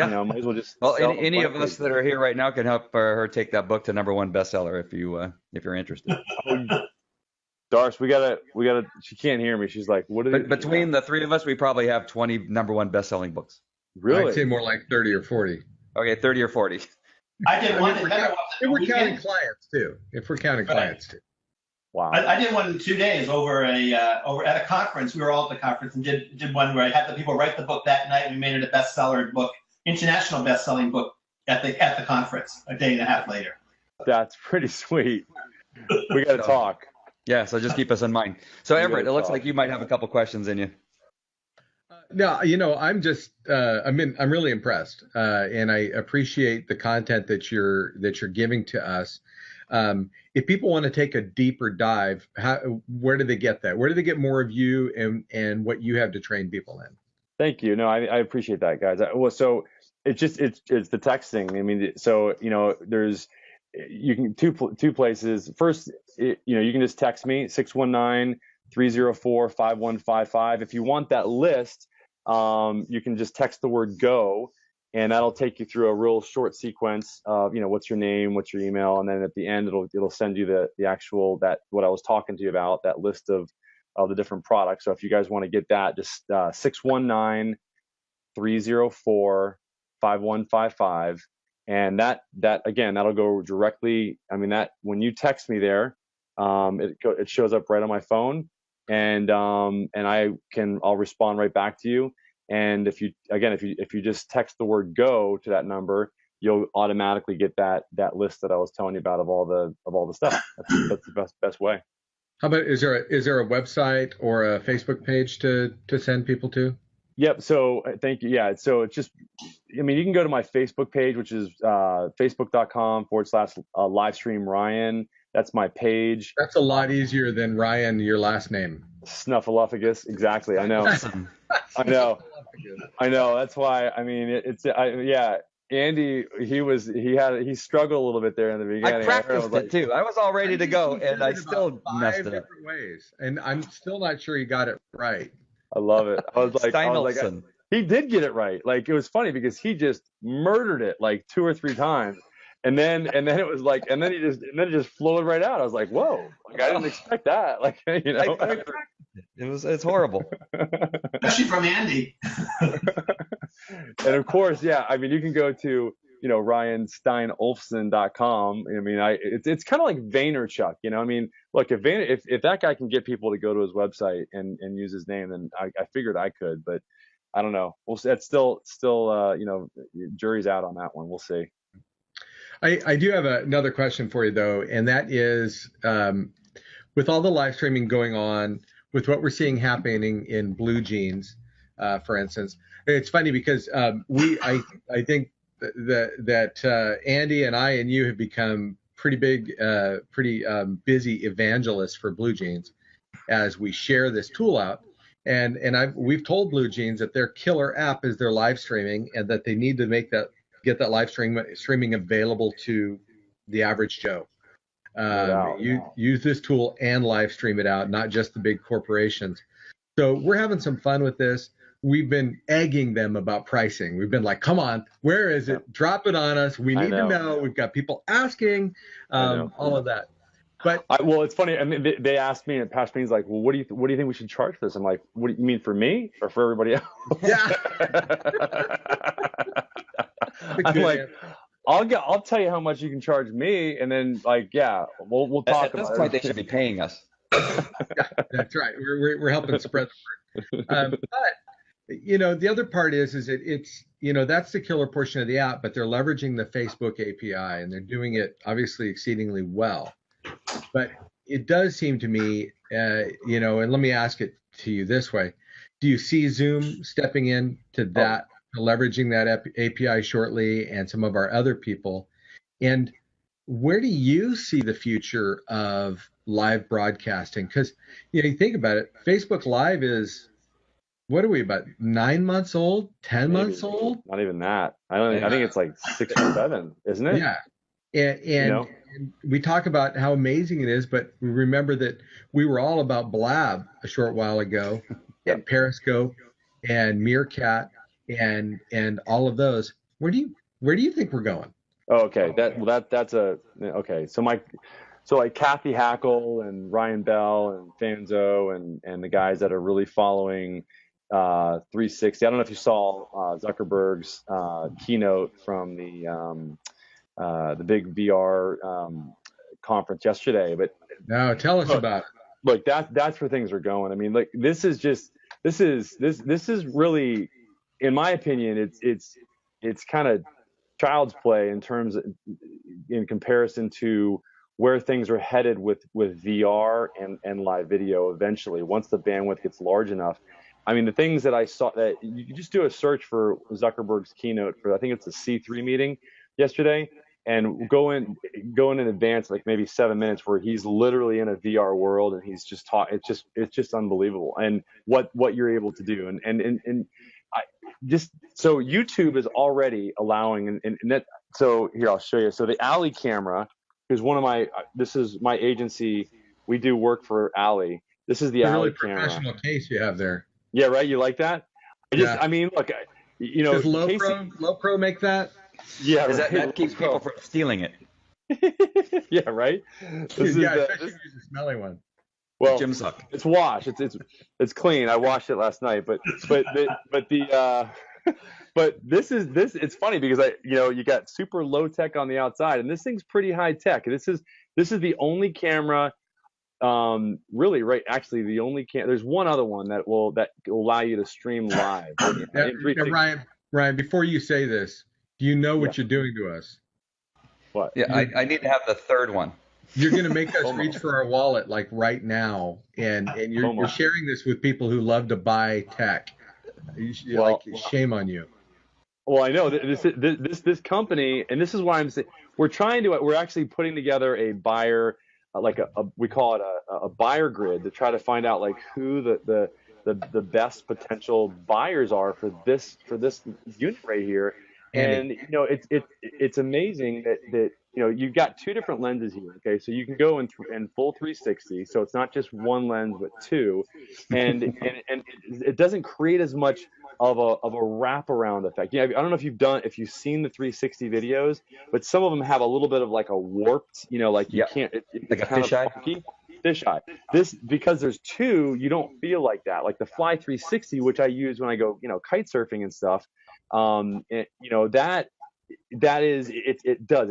well just. Well, any of us that are here right now can help her take that book to #1 bestseller if you're interested. Darce, we gotta. She can't hear me. She's like, "What are between the three of us, we probably have 20 #1 best-selling books. Really? I'd say more like 30 or 40. Okay, 30 or 40. I did one. If we're counting clients too. Wow. I did one in 2 days over at a conference. We were all at the conference and did one where I had the people write the book that night. And we made it a bestseller book, international best-selling book at the conference a day and a half later. That's pretty sweet. We got to talk. Yeah, so just keep us in mind. So Everett, it looks like you might have a couple questions in you. No, I'm just I'm really impressed, and I appreciate the content that you're giving to us. If people want to take a deeper dive, where do they get that? Where do they get more of you and what you have to train people in? Thank you. No, I appreciate that, guys. So it's the texting. you can two places. First, you can just text me 619-304-5155. If you want that list, you can just text the word go, and that'll take you through a real short sequence of, what's your name, what's your email, and then at the end it'll send you the actual, that what I was talking to you about, that list of the different products. So if you guys want to get that, just 619-304-5155. And that again, that'll go directly. I mean, that when you text me there, it shows up right on my phone, and I'll respond right back to you. And if you just text the word go to that number, you'll automatically get that list that I was telling you about of all the stuff. That's the best way. How about, is there a website or a Facebook page to send people to? Yep. So thank you. Yeah. So it's just, you can go to my Facebook page, which is facebook.com/livestream Ryan. That's my page. That's a lot easier than Ryan, your last name. Snuffleupagus. Exactly. I know. I know. That's why. Andy, he struggled a little bit there in the beginning. I practiced it too. I was all ready to go, and I still messed it up. Different ways, and I'm still not sure he got it right. I love it. I was like, Steinolfson. He did get it right. Like, it was funny because he just murdered it like 2 or 3 times, and then it was like, and then it just flowed right out. I was like, whoa! Like, I didn't expect that. Like, It's horrible. Especially from Andy. And of course, yeah. You can go to RyanSteinolfson.com. It's kind of like Vaynerchuk. Look, if that guy can get people to go to his website and use his name, then I figured I could. But I don't know. That's still jury's out on that one. We'll see. I do have another question for you though, and that is, with all the live streaming going on, with what we're seeing happening in Blue Jeans, for instance, it's funny because I think that Andy and I and you have become pretty big, busy evangelists for Blue Jeans as we share this tool out. And we've told Blue Jeans that their killer app is their live streaming, and that they need to get that live streaming available to the average Joe. Use this tool and live stream it out, not just the big corporations. So we're having some fun with this. We've been egging them about pricing. We've been like, come on, where is it? Drop it on us. We need to know. We've got people asking, all of that. But it's funny. They asked me at past meetings, like, well, what do you think we should charge for this? I'm like, what do you mean, for me or for everybody else? Yeah. I'm like, I'll tell you how much you can charge me, and then we'll talk at about it. this point, they should be paying us. Yeah, that's right. We're helping spread the word. But the other part is that it's that's the killer portion of the app, but they're leveraging the Facebook API, and they're doing it obviously exceedingly well. But it does seem to me, and let me ask it to you this way: do you see Zoom stepping in to that? Leveraging that API shortly, and some of our other people? And where do you see the future of live broadcasting? Because you think about it, Facebook Live is, what are we, about 9 months old, 10 months old? Not even that. I think it's like 6 or 7, isn't it? Yeah. And we talk about how amazing it is, but we remember that we were all about Blab a short while ago, and Periscope and Meerkat and all of those. Where do you think we're going? Oh, okay. Okay. So like Kathy Hackle and Ryan Bell and Fanzo and the guys that are really following 360. I don't know if you saw Zuckerberg's keynote from the big VR conference yesterday. But no, tell us about it. Look, that's where things are going. This is really, in my opinion, it's kind of child's play in comparison to where things are headed with VR and live video eventually, once the bandwidth gets large enough. The things that I saw, that you can just do a search for Zuckerberg's keynote for, I think it's the C3 meeting yesterday, and go in advance, like maybe 7 minutes, where he's literally in a VR world and he's just it's just unbelievable, and what you're able to do, and so YouTube is already allowing, and that, so here I'll show you. So the Alley camera because this is my agency. We do work for Allie. This is the It's a Allie really camera. professional case you have there. Yeah, right. You like that? Yeah. I mean, look, you know, Does Low Pro make that? Yeah, Is right. that keeps people from stealing it? Yeah, right. Especially if you use a smelly one. Well, Jim suck. It's washed. It's clean. I washed it last night, but this. It's funny because you got super low tech on the outside, and this thing's pretty high tech. This is the only camera, really, right? Actually, the only there's one other one that will allow you to stream live. Ryan, before you say this, do you know what you're doing to us? What? Yeah, I need to have the third one. You're going to make us reach for our wallet like right now, and you're sharing this with people who love to buy tech. Shame on you. Well, I know this company, and this is why I'm saying we're actually putting together a buyer, we call it a buyer grid to try to find out like who the best potential buyers are for this unit right here. And it's amazing that you've got two different lenses here. Okay, so you can go in full 360, so it's not just one lens but two, and it doesn't create as much of a wraparound effect. I don't know if you've seen the 360 videos, but some of them have a little bit of like a warped, you can't, like a fisheye. Fisheye. This, because there's two, you don't feel like that. Like the Fly 360, which I use when I go kite surfing and stuff. It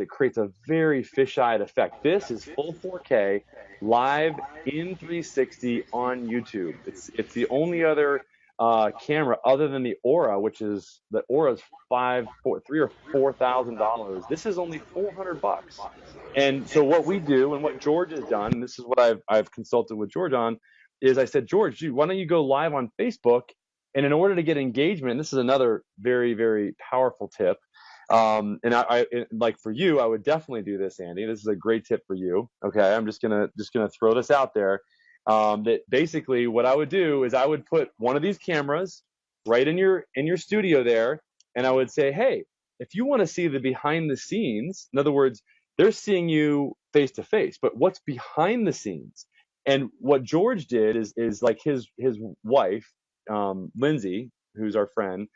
creates a very fisheye effect. This is full 4K live in 360 on YouTube. It's the only other camera other than the Aura, which is the Aura's $3,000 or $4,000. This is only $400. And so what we do, and what George has done, and this is what I've consulted with George on, is I said, George, why don't you go live on Facebook? And in order to get engagement, this is another very, very powerful tip. And I like for you, I would definitely do this, Andy. This is a great tip for you. Okay, I'm just gonna throw this out there. That basically what I would do is I would put one of these cameras right in your studio there, and I would say, hey, if you want to see the behind the scenes, in other words, they're seeing you face to face, but what's behind the scenes? And what George did is like his wife, Lindsay, who's our friend,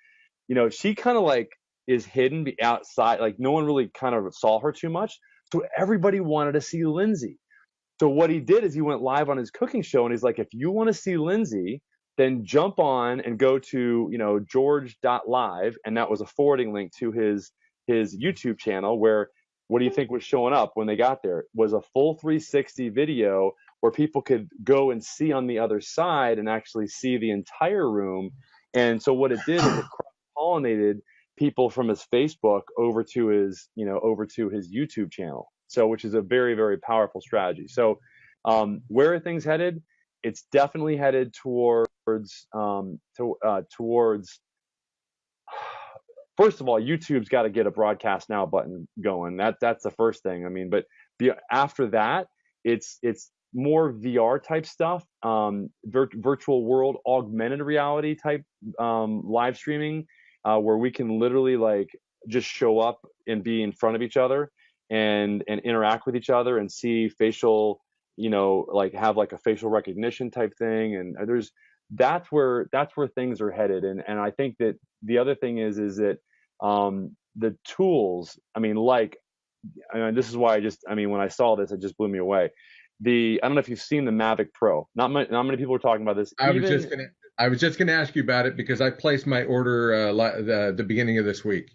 she kind of like is hidden outside, like no one really kind of saw her too much, so everybody wanted to see Lindsay. So what he did is he went live on his cooking show, and he's like, if you want to see Lindsay, then jump on and go to george.live, and that was a forwarding link to his YouTube channel, where what do you think was showing up when they got there? It was a full 360 video where people could go and see on the other side and actually see the entire room. And so what it did is it cross-pollinated people from his Facebook over to his YouTube channel. So, which is a very, very powerful strategy. So, where are things headed? It's definitely headed towards. First of all, YouTube's got to get a broadcast now button going. That's the first thing. I mean, but after that, it's more VR type stuff, virtual world, augmented reality type live streaming, where we can literally like just show up and be in front of each other and interact with each other and see facial, like have like a facial recognition type thing. And that's where things are headed. And I think that the other thing is that the tools, this is why when I saw this, it just blew me away. I don't know if you've seen the Mavic Pro. Not many people are talking about this. I was just gonna ask you about it because I placed my order the beginning of this week.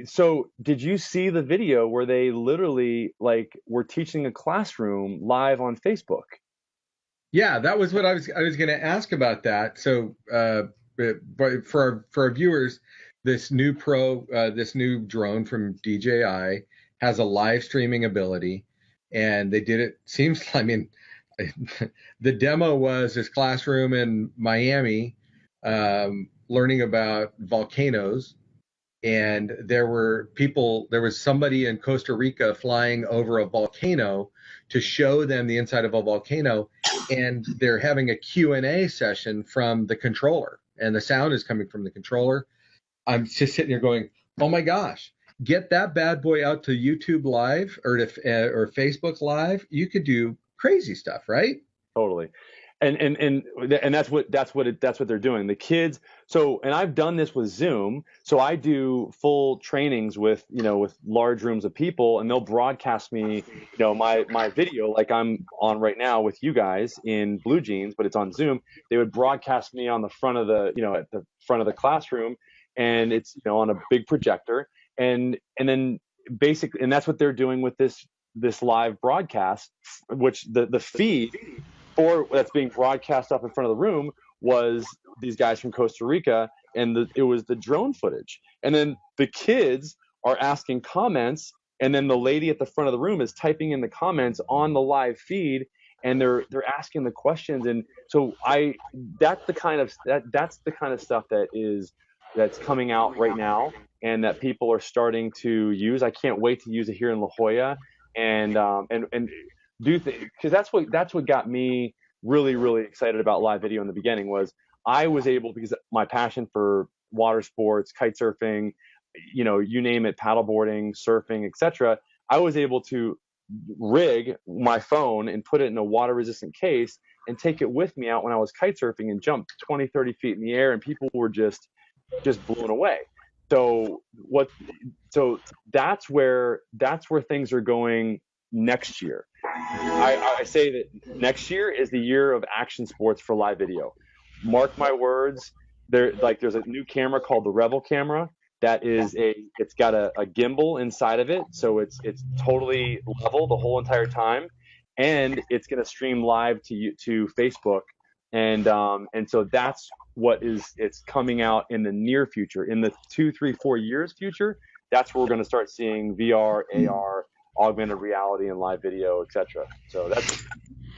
So did you see the video where they literally like were teaching a classroom live on Facebook? Yeah, that was what I was going to ask about that. So, but for our viewers, this new drone from DJI has a live streaming ability, and they did it. The demo was this classroom in Miami, learning about volcanoes. And there was somebody in Costa Rica flying over a volcano to show them the inside of a volcano, and they're having a Q&A session from the controller, and the sound is coming from the controller. I'm just sitting here going, oh my gosh. get that bad boy out to YouTube Live or to or Facebook Live. You could do crazy stuff, right? Totally. And that's what they're doing. The kids. So, and I've done this with Zoom. So I do full trainings with large rooms of people, and they'll broadcast me, my video like I'm on right now with you guys in blue jeans, but it's on Zoom. They would broadcast me on the front of at the front of the classroom, and it's, on a big projector, and then basically, and that's what they're doing with this live broadcast, which the feed or that's being broadcast up in front of the room was these guys from Costa Rica, and it was the drone footage. And then the kids are asking comments, and then the lady at the front of the room is typing in the comments on the live feed, and they're asking the questions. And so that's the kind of stuff that's coming out right now, and that people are starting to use. I can't wait to use it here in La Jolla, and do things, because that's what got me really, really excited about live video in the beginning. Was I was able, because my passion for water sports, kite surfing, you name it, paddleboarding, surfing, etc. I was able to rig my phone and put it in a water resistant case and take it with me out when I was kite surfing and jump 20, 30 feet in the air, and people were just blown away. So that's where things are going next year. I say that next year is the year of action sports for live video. Mark my words. There's a new camera called the Revel camera that is it's got a gimbal inside of it, so it's totally level the whole entire time, and it's going to stream live to Facebook, and so that's it's coming out in the near future, in the 2, 3, 4 years future. That's where we're going to start seeing VR, AR, augmented reality, and live video, etc. So that's,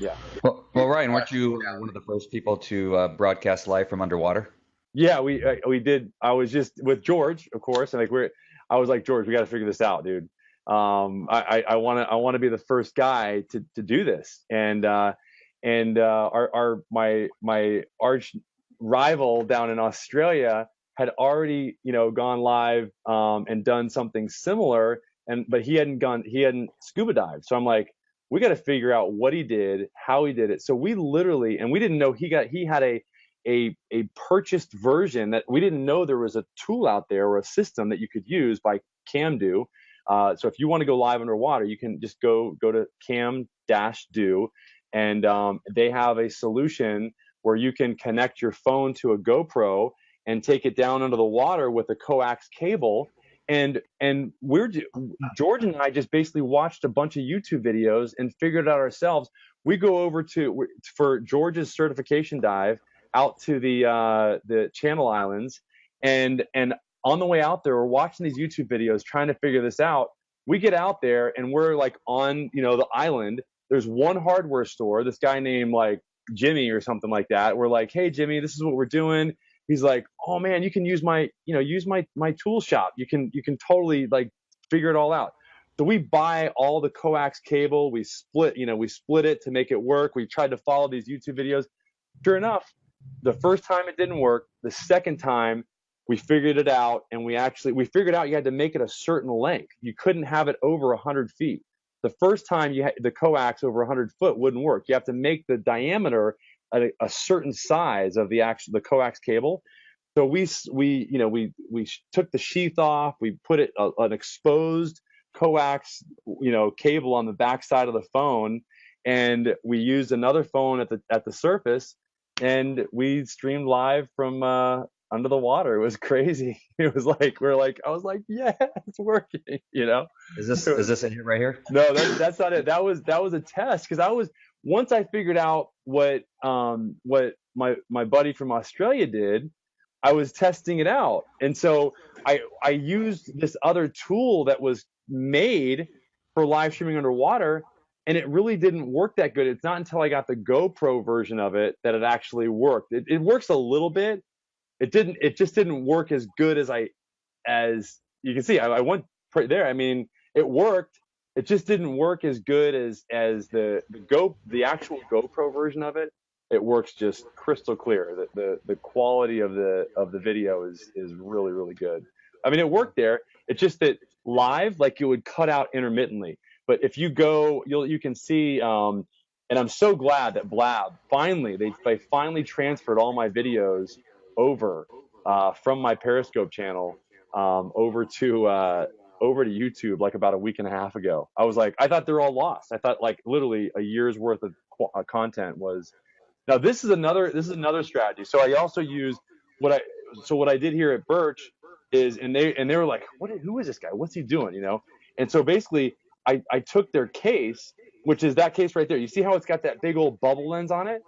yeah. Well, Ryan, weren't you one of the first people to broadcast live from underwater? Yeah, we did. I was just with George, of course, and I was like, George, we got to figure this out, dude. I want to be the first guy to do this, and my arch rival down in Australia had already gone live and done something similar, but he hadn't scuba dived. So I'm like, we got to figure out what he did, how he did it. So we literally, and we didn't know he had a purchased version, that we didn't know there was a tool out there or a system that you could use by CamDo. So if you want to go live underwater, you can just go to Cam-Do, and they have a solution where you can connect your phone to a GoPro and take it down under the water with a coax cable. And George and I just basically watched a bunch of YouTube videos and figured it out ourselves. We go over for George's certification dive out to the Channel Islands, and on the way out there, we're watching these YouTube videos trying to figure this out. We get out there and we're like on the island. There's one hardware store. This guy named like Jimmy or something like that. We're like, hey Jimmy, this is what we're doing. He's like, oh man, you can use my tool shop. You can totally like figure it all out. So we buy all the coax cable. We split it to make it work. We tried to follow these YouTube videos. Sure enough, the first time it didn't work. The second time we figured it out, and we figured out you had to make it a certain length. You couldn't have it over 100 feet. The first time the coax over 100 foot wouldn't work. You have to make the diameter a certain size of the coax cable. So we took the sheath off. We put an exposed coax cable on the back side of the phone, and we used another phone at the surface, and we streamed live from under the water. It was crazy. It was like I was like, yeah, it's working. Is this in here right here? No, that's not it. That was a test, because once I figured out what my buddy from Australia did, I was testing it out, and so I used this other tool that was made for live streaming underwater, and it really didn't work that good. It's not until I got the GoPro version of it that it actually worked. It works a little bit. It just didn't work as good as you can see. I went right there. I mean, it worked. It just didn't work as good as the actual GoPro version of it. It works just crystal clear. The quality of the video is really, really good. I mean, it worked there. It's just that live, like it would cut out intermittently. But if you go, you can see, and I'm so glad that Blab finally, they finally transferred all my videos over from my Periscope channel over to YouTube like about a week and a half ago. I thought they're all lost. I thought like literally a year's worth of content was. Now this is another strategy. So I also use what I did here at Birch is, and they were like, who is this guy? What's he doing? You know? And so basically I took their case, which is that case right there. You see how it's got that big old bubble lens on it?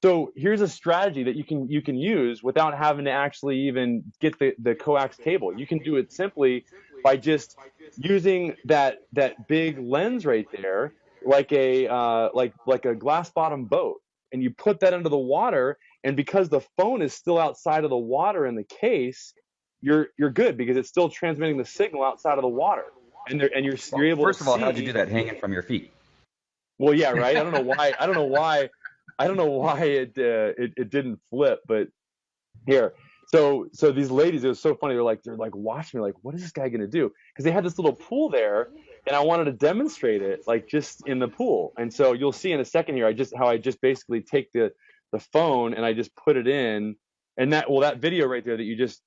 So here's a strategy that you can use without having to actually even get the coax cable. You can do it simply by just using that big lens right there, like a glass bottom boat, and you put that into the water. And because the phone is still outside of the water in the case, you're good because it's still transmitting the signal outside of the water, and you're able. First to of all, see. how'd you do that hanging from your feet? Well, yeah, right. I don't know why it didn't flip, but here. So these ladies, it was so funny. They're like watching me, like, what is this guy gonna do? Because they had this little pool there, and I wanted to demonstrate it, like just in the pool. And so you'll see in a second here, how I just basically take the phone and I just put it in, and that video right there that you just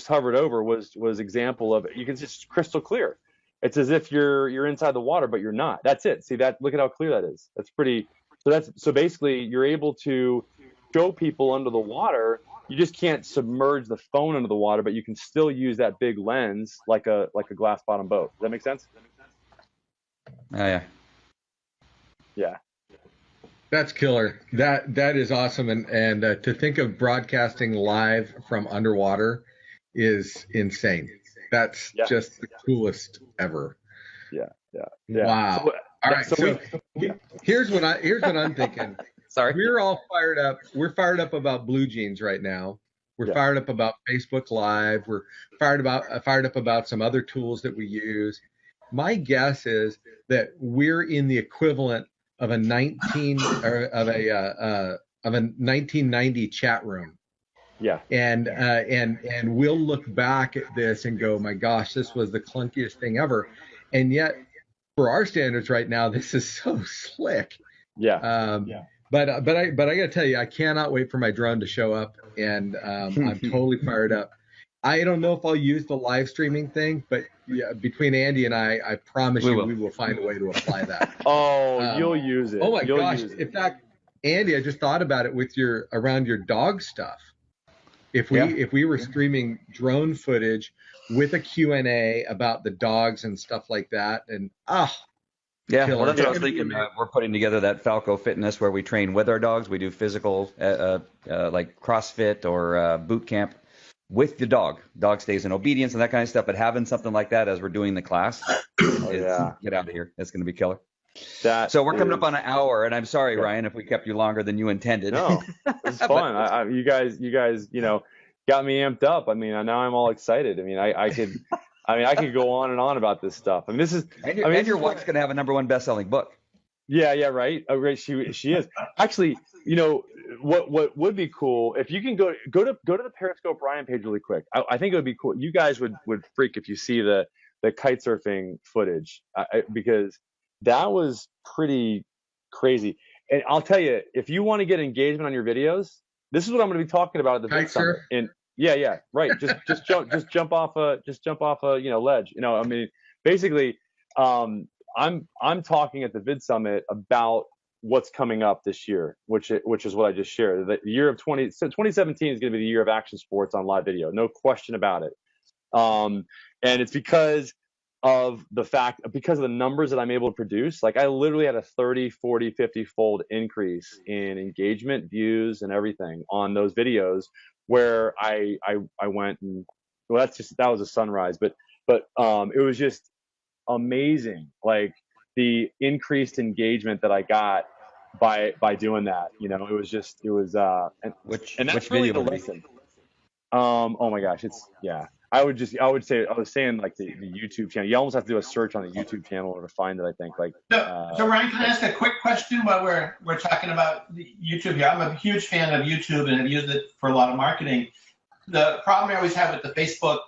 hovered over was example of it. You can see it's crystal clear. It's as if you're inside the water, but you're not. That's it. See that? Look at how clear that is. That's pretty. So basically you're able to show people under the water. You just can't submerge the phone under the water, but you can still use that big lens like a glass bottom boat. Does that make sense? Oh yeah. Yeah. That's killer. That is awesome. And to think of broadcasting live from underwater is insane. That's just the coolest ever. Yeah. Wow. So, all right. So here's what I'm thinking. Sorry. We're all fired up. We're fired up about Blue Jeans right now. We're fired up about Facebook Live. We're fired up about some other tools that we use. My guess is that we're in the equivalent of a 1990 chat room. Yeah. And we'll look back at this and go, my gosh, this was the clunkiest thing ever. And yet, for our standards right now, this is so slick. Yeah. But I got to tell you, I cannot wait for my drone to show up, and I'm totally fired up. I don't know if I'll use the live streaming thing, but yeah, between Andy and I promise we will find a way to apply that. You'll use it. Oh my gosh! In fact, Andy, I just thought about it with around your dog stuff. If we were streaming drone footage with a Q&A about the dogs and stuff like that, and yeah, well, that's what I was thinking. We're putting together that Falco Fitness where we train with our dogs. We do physical, like CrossFit or boot camp with the dog. Dog stays in obedience and that kind of stuff. But having something like that as we're doing the class, get out of here. It's going to be killer. So we're coming up on an hour, and I'm sorry, Ryan, if we kept you longer than you intended. No, it's fun. You guys, got me amped up. I mean, now I'm all excited. I mean, I could go on and on about this stuff. I mean, this is. And your wife's going to have a #1 best-selling book. Yeah, right. Oh, right. She is. Actually, what would be cool if you can go to the Periscope Ryan page really quick. I think it would be cool. You guys would freak if you see the kite surfing footage because that was pretty crazy. And I'll tell you, if you want to get engagement on your videos, this is what I'm going to be talking about at the Vid Summit. Yeah, right. Just jump off a ledge. I mean, basically, I'm talking at the Vid Summit about what's coming up this year, which is what I just shared. The year of 2017 is going to be the year of action sports on live video, no question about it. And it's because of the numbers that I'm able to produce. Like I literally had a 30, 40, 50 fold increase in engagement, views, and everything on those videos where I went and that was a sunrise, but it was just amazing. Like the increased engagement that I got by doing that, and that's really the lesson. Oh my gosh, I was saying like the YouTube channel. You almost have to do a search on the YouTube channel to find it. I think So Ryan, can I ask a quick question while we're talking about the YouTube here? I'm a huge fan of YouTube and have used it for a lot of marketing. The problem I always have with the Facebook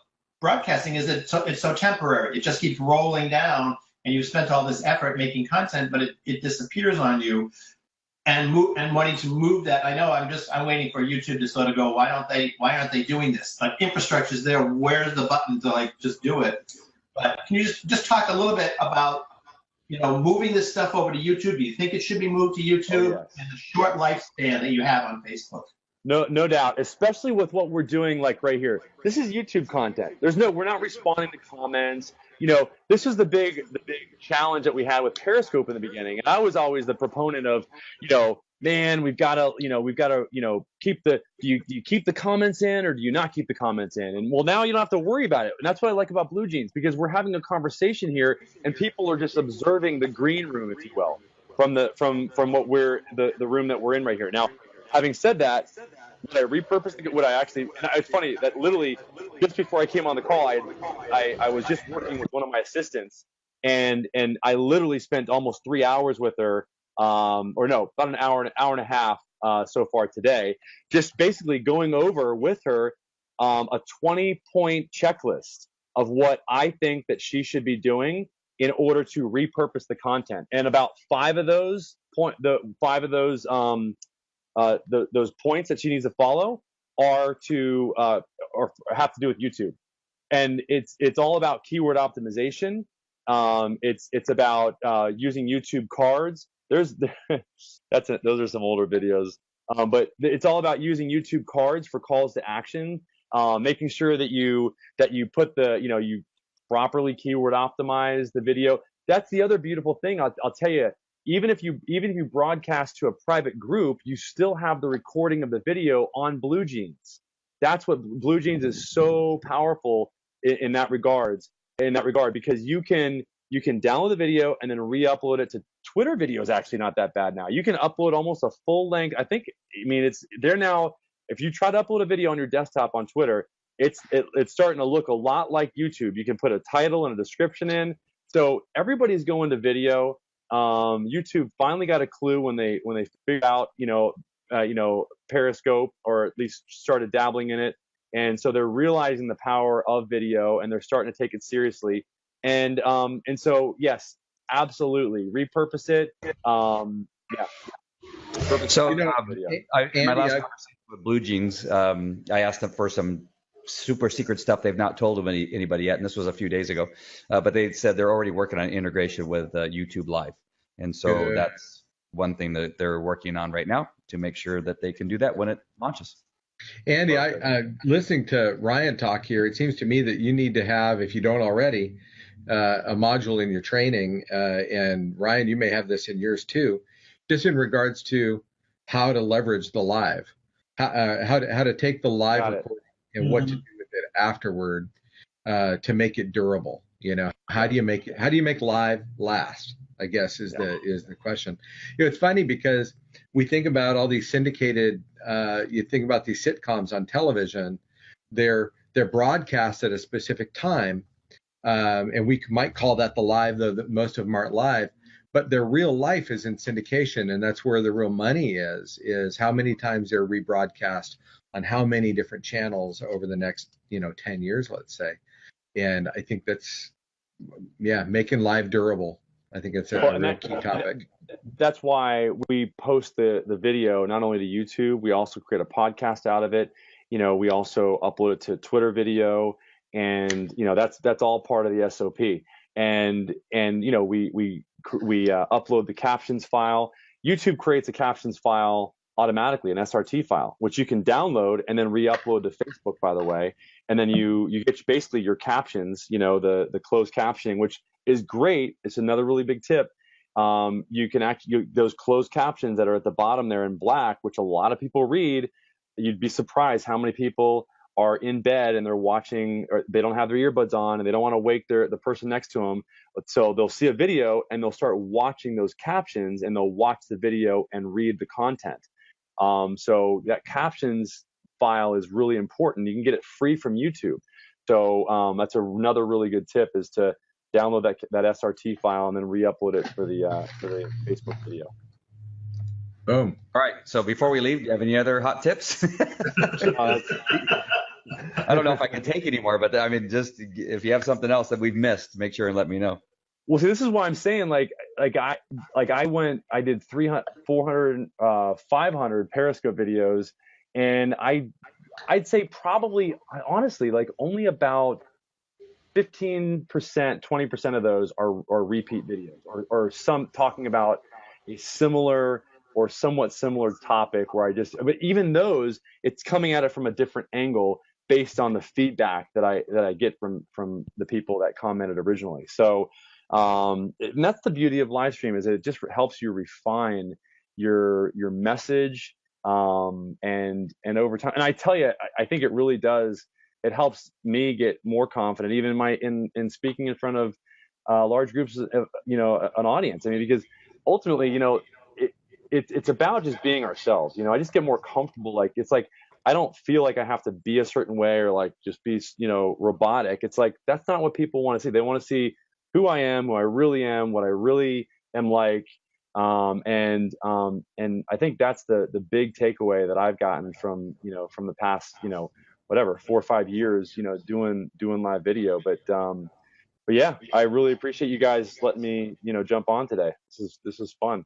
broadcasting is that it's so temporary. It just keeps rolling down, and you've spent all this effort making content, but it disappears on you. And wanting to move that, I know I'm waiting for YouTube to sort of go, why aren't they doing this? Like, infrastructure's there. Where's the button to like just do it? But can you just talk a little bit about, moving this stuff over to YouTube? Do you think it should be moved to YouTube? Oh, yes. And the short lifespan that you have on Facebook? No doubt, especially with what we're doing, like right here. This is YouTube content. We're not responding to comments. This is the big challenge that we had with Periscope in the beginning. And I was always the proponent of, man, we've got to keep do you keep the comments in, or do you not keep the comments in? And well, now you don't have to worry about it. And that's what I like about Blue Jeans, because we're having a conversation here, and people are just observing the green room, if you will, from what we're the room that we're in right here. Now, having said that, I repurposed it's funny that literally just before I came on the call, I was just working with one of my assistants, and I literally spent almost 3 hours with her, about an hour and a half so far today, just basically going over with her a 20-point checklist of what I think that she should be doing in order to repurpose the content. And about five of those those points that she needs to follow are to or have to do with YouTube. And it's all about keyword optimization. It's about using YouTube cards. Those are some older videos, but it's all about using YouTube cards for calls to action, making sure that you put you properly keyword optimize the video. That's the other beautiful thing. I'll tell you. Even if you broadcast to a private group, you still have the recording of the video on Blue Jeans. That's what Blue Jeans is so powerful in that regard, because you can download the video and then re-upload it to Twitter. Video is actually not that bad now. You can upload almost a full length. It's there now. If you try to upload a video on your desktop on Twitter, it's starting to look a lot like YouTube. You can put a title and a description in. So everybody's going to video. YouTube finally got a clue when they figured out Periscope, or at least started dabbling in it, and so they're realizing the power of video, and they're starting to take it seriously. And so yes, absolutely repurpose it. So Andy, my last conversation with Blue Jeans, I asked them for some super secret stuff they've not told anybody yet, and this was a few days ago, but they said they're already working on integration with YouTube Live, and so that's one thing that they're working on right now to make sure that they can do that when it launches. Andy, listening to Ryan talk here, it seems to me that you need to have, if you don't already, a module in your training, and Ryan, you may have this in yours too, just in regards to how to leverage the live, how to take the live recording and what to do with it afterward to make it durable. How do you make live last, I guess is the question. It's funny because we think about all these syndicated, you think about these sitcoms on television, they're broadcast at a specific time, and we might call that the live, though most of them aren't live, but their real life is in syndication, and that's where the real money is how many times they're rebroadcast on how many different channels over the next 10 years, let's say. And I think that's making live durable. I think it's a real key topic. That's why we post the video not only to YouTube, we also create a podcast out of it. We also upload it to Twitter video, and that's all part of the SOP. And we upload the captions file. YouTube creates a captions file automatically, an SRT file, which you can download and then re-upload to Facebook, by the way. And then you get basically your captions, the closed captioning, which is great. It's another really big tip. You can those closed captions that are at the bottom there in black, which a lot of people read, you'd be surprised how many people are in bed and they're watching, or they don't have their earbuds on and they don't want to wake the person next to them. So they'll see a video and they'll start watching those captions, and they'll watch the video and read the content. So that captions file is really important. You can get it free from YouTube. So that's another really good tip, is to download that SRT file and then re-upload it for the Facebook video. Boom. All right. So before we leave, do you have any other hot tips? I don't know if I can take anymore, but I mean, just if you have something else that we've missed, make sure and let me know. Well, see, this is why I'm saying I did 300, 400, 500 Periscope videos, and I'd say probably, honestly, like only about 15%, 20% of those are repeat videos, or some talking about a similar or somewhat similar topic where but even those, it's coming at it from a different angle based on the feedback that I get from the people that commented originally. So, and that's the beauty of live stream, is it just helps you refine your message, and over time. And I tell you, I think it really does. It helps me get more confident, even in speaking in front of large groups of, an audience. I mean, because ultimately, it's about just being ourselves. I just get more comfortable. Like, it's like, I don't feel like I have to be a certain way or like just be, robotic. It's like, that's not what people want to see. They want to see who I am, who I really am, what I really am like. And I think that's the big takeaway that I've gotten from the past, whatever, 4 or 5 years, doing live video. But yeah, I really appreciate you guys letting me, jump on today. This is fun.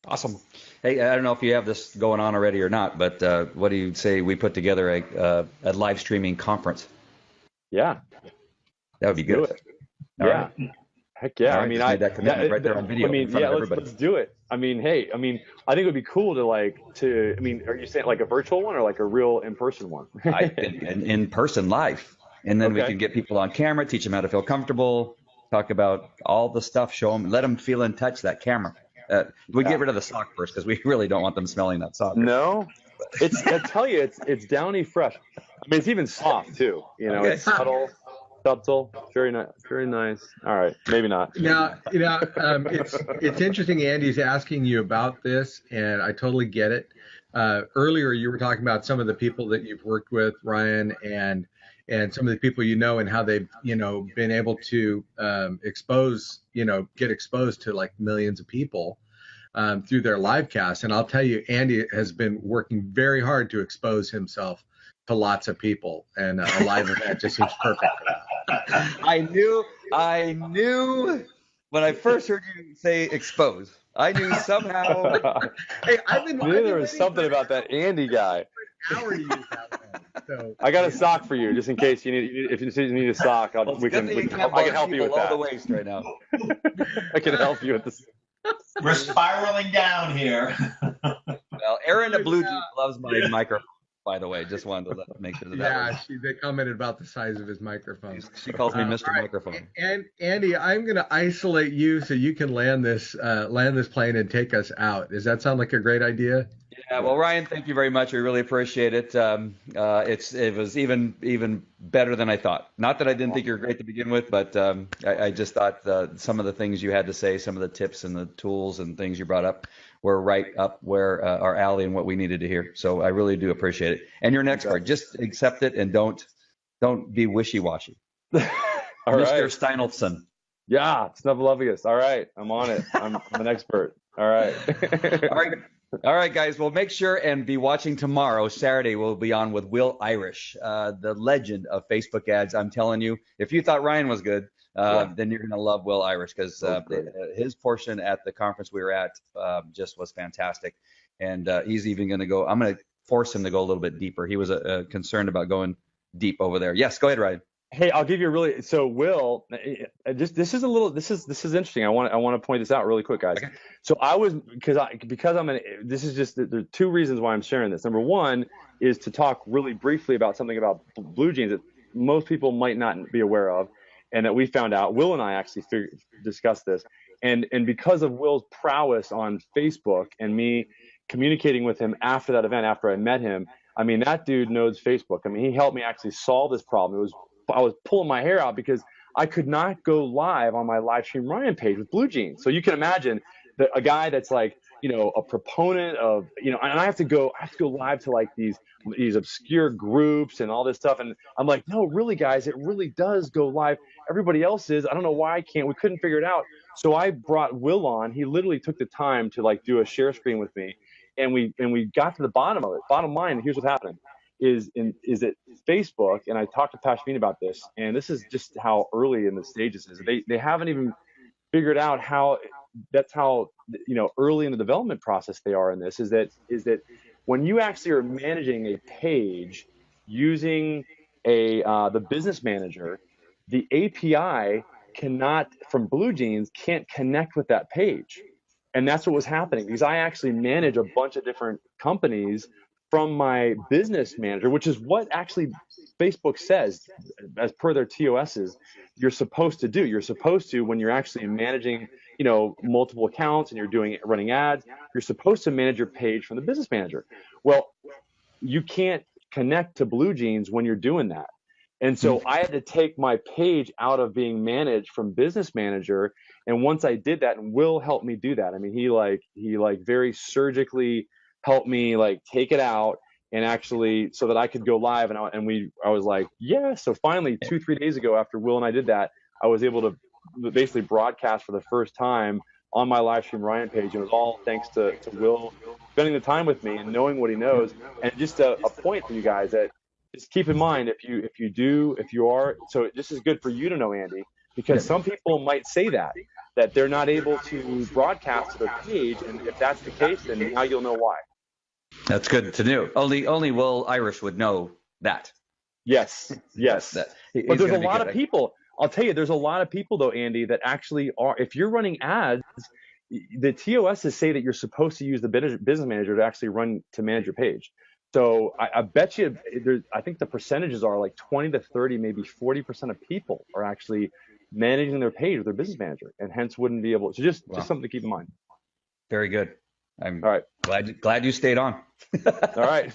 Awesome. Hey, I don't know if you have this going on already or not, but what do you say we put together a live streaming conference? Yeah, that would be good. All right. Heck yeah. Right. I mean, I made that commitment right there on video. Let's do it. I mean, hey, I think it would be cool to are you saying like a virtual one or like a real in-person one? in person live. And then we can get people on camera, teach them how to feel comfortable, talk about all the stuff, show them, let them feel and touch that camera. We get rid of the sock first, because we really don't want them smelling that sock. No, I tell you, it's downy fresh. I mean, it's even soft too. It's subtle, very nice, very nice. All right, maybe not. Now, it's interesting. Andy's asking you about this, and I totally get it. Earlier, you were talking about some of the people that you've worked with, Ryan, and some of the people and how they've been able to get exposed to like millions of people through their live cast. And I'll tell you, Andy has been working very hard to expose himself to lots of people, and a live event just seems perfect for that. I knew when I first heard you say expose, I knew somehow. Hey, I knew there was something about that Andy guy. So, I got a sock for you, just in case if you need a sock. I can help you with that. All the waste right now. I can help you with this. We're spiraling down here. Well, Erin at Blue Jeans loves my microphone, by the way. Just wanted to make sure that. Yeah, they commented about the size of his microphone. She calls me Mr. Microphone. And Andy, I'm going to isolate you so you can land this plane and take us out. Does that sound like a great idea? Yeah, well, Ryan, thank you very much. We really appreciate it. It was even better than I thought. Not that I didn't think you were great to begin with, but I just thought some of the things you had to say, some of the tips and the tools and things you brought up were right up where our alley and what we needed to hear. So I really do appreciate it. And you're an expert. Just accept it and don't be wishy-washy. All Mr. right. Steinolfson. Yeah, Snuffleupagus. All right, I'm on it. I'm an expert. All right. All right, guys. Well, make sure and be watching tomorrow. Saturday, we'll be on with Will Irish, the legend of Facebook ads. I'm telling you, if you thought Ryan was good, then you're going to love Will Irish, because his portion at the conference we were at just was fantastic. And he's even going to go. I'm going to force him to go a little bit deeper. He was concerned about going deep over there. Yes, go ahead, Ryan. Hey, I'll give you so Will, this is interesting. I want to point this out really quick, guys. Okay. So there are two reasons why I'm sharing this. Number one is to talk really briefly about something about Blue Jeans that most people might not be aware of, and that we found out. Will and I actually discussed this, and because of Will's prowess on Facebook and me communicating with him after that event, after I met him, I mean, that dude knows Facebook. I mean, he helped me actually solve this problem. I was pulling my hair out because I could not go live on my Livestream Ryan page with Blue Jeans. So you can imagine that a guy that's like, a proponent of, and I have to go live to like these obscure groups and all this stuff. And I'm like, no, really, guys, it really does go live. Everybody else is. I don't know why I can't. We couldn't figure it out. So I brought Will on. He literally took the time to like do a share screen with me. And we got to the bottom of it. Bottom line, here's what happened. is that Facebook, and I talked to Pashmina about this, and this is just how early in the stages is. They haven't even figured out how early in the development process they are in this. Is that when you actually are managing a page using the business manager, the API from Blue Jeans can't connect with that page. And that's what was happening, because I actually manage a bunch of different companies from my business manager, which is what actually Facebook says, as per their TOSs, you're supposed to do. You're supposed to, when you're actually managing, multiple accounts and you're running ads, you're supposed to manage your page from the business manager. Well, you can't connect to Blue Jeans when you're doing that. And so I had to take my page out of being managed from business manager. And once I did that, and Will helped me do that. I mean, he very surgically helped me take it out, and actually so that I could go live. And I was like, yeah. So finally 2-3 days ago, after Will and I did that, I was able to basically broadcast for the first time on my livestream Ryan page. It was all thanks to Will spending the time with me and knowing what he knows. And just a point for you guys that, just keep in mind, so this is good for you to know, Andy, because some people might say that they're not able to broadcast to their page, and if that's the case, then now you'll know why. That's good to know. Only Will Irish would know that. Yes. But there's a lot of people. I'll tell you, there's a lot of people though, Andy, that actually are. If you're running ads, the TOSs say that you're supposed to use the business manager to manage your page. So I bet you, I think the percentages are 20 to 30, maybe 40% of people are actually managing their page with their business manager, and hence wouldn't be able. So just something to keep in mind. Very good. I'm all right. Glad you stayed on. All right.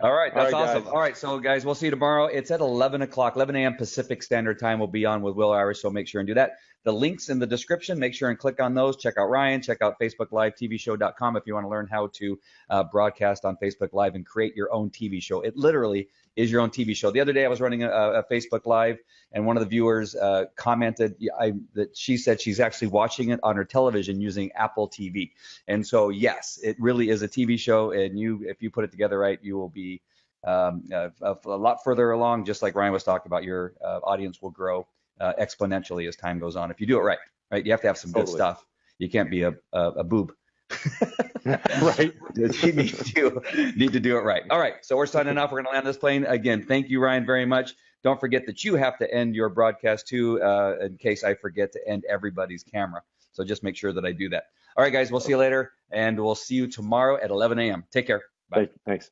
All right. That's awesome. Guys. All right. So guys, we'll see you tomorrow. It's at 11 a.m. Pacific Standard Time. We'll be on with Will Irish. So make sure and do that. The links in the description, make sure and click on those. Check out Ryan, check out Facebook Live TVshow.com if you want to learn how to broadcast on Facebook Live and create your own TV show. It literally is your own TV show. The other day I was running a Facebook Live, and one of the viewers commented that she said she's actually watching it on her television using Apple TV. And so, yes, it really is a TV show, and if you put it together right, you will be a lot further along. Just like Ryan was talking about, your audience will grow exponentially as time goes on. If you do it right? You have to have some good stuff. You can't be a boob. Right. You need to do it right. All right. So we're signing off. We're going to land this plane. Again, thank you, Ryan, very much. Don't forget that you have to end your broadcast too, in case I forget to end everybody's camera. So just make sure that I do that. All right, guys, we'll see you later, and we'll see you tomorrow at 11 a.m. Take care. Bye. Thanks.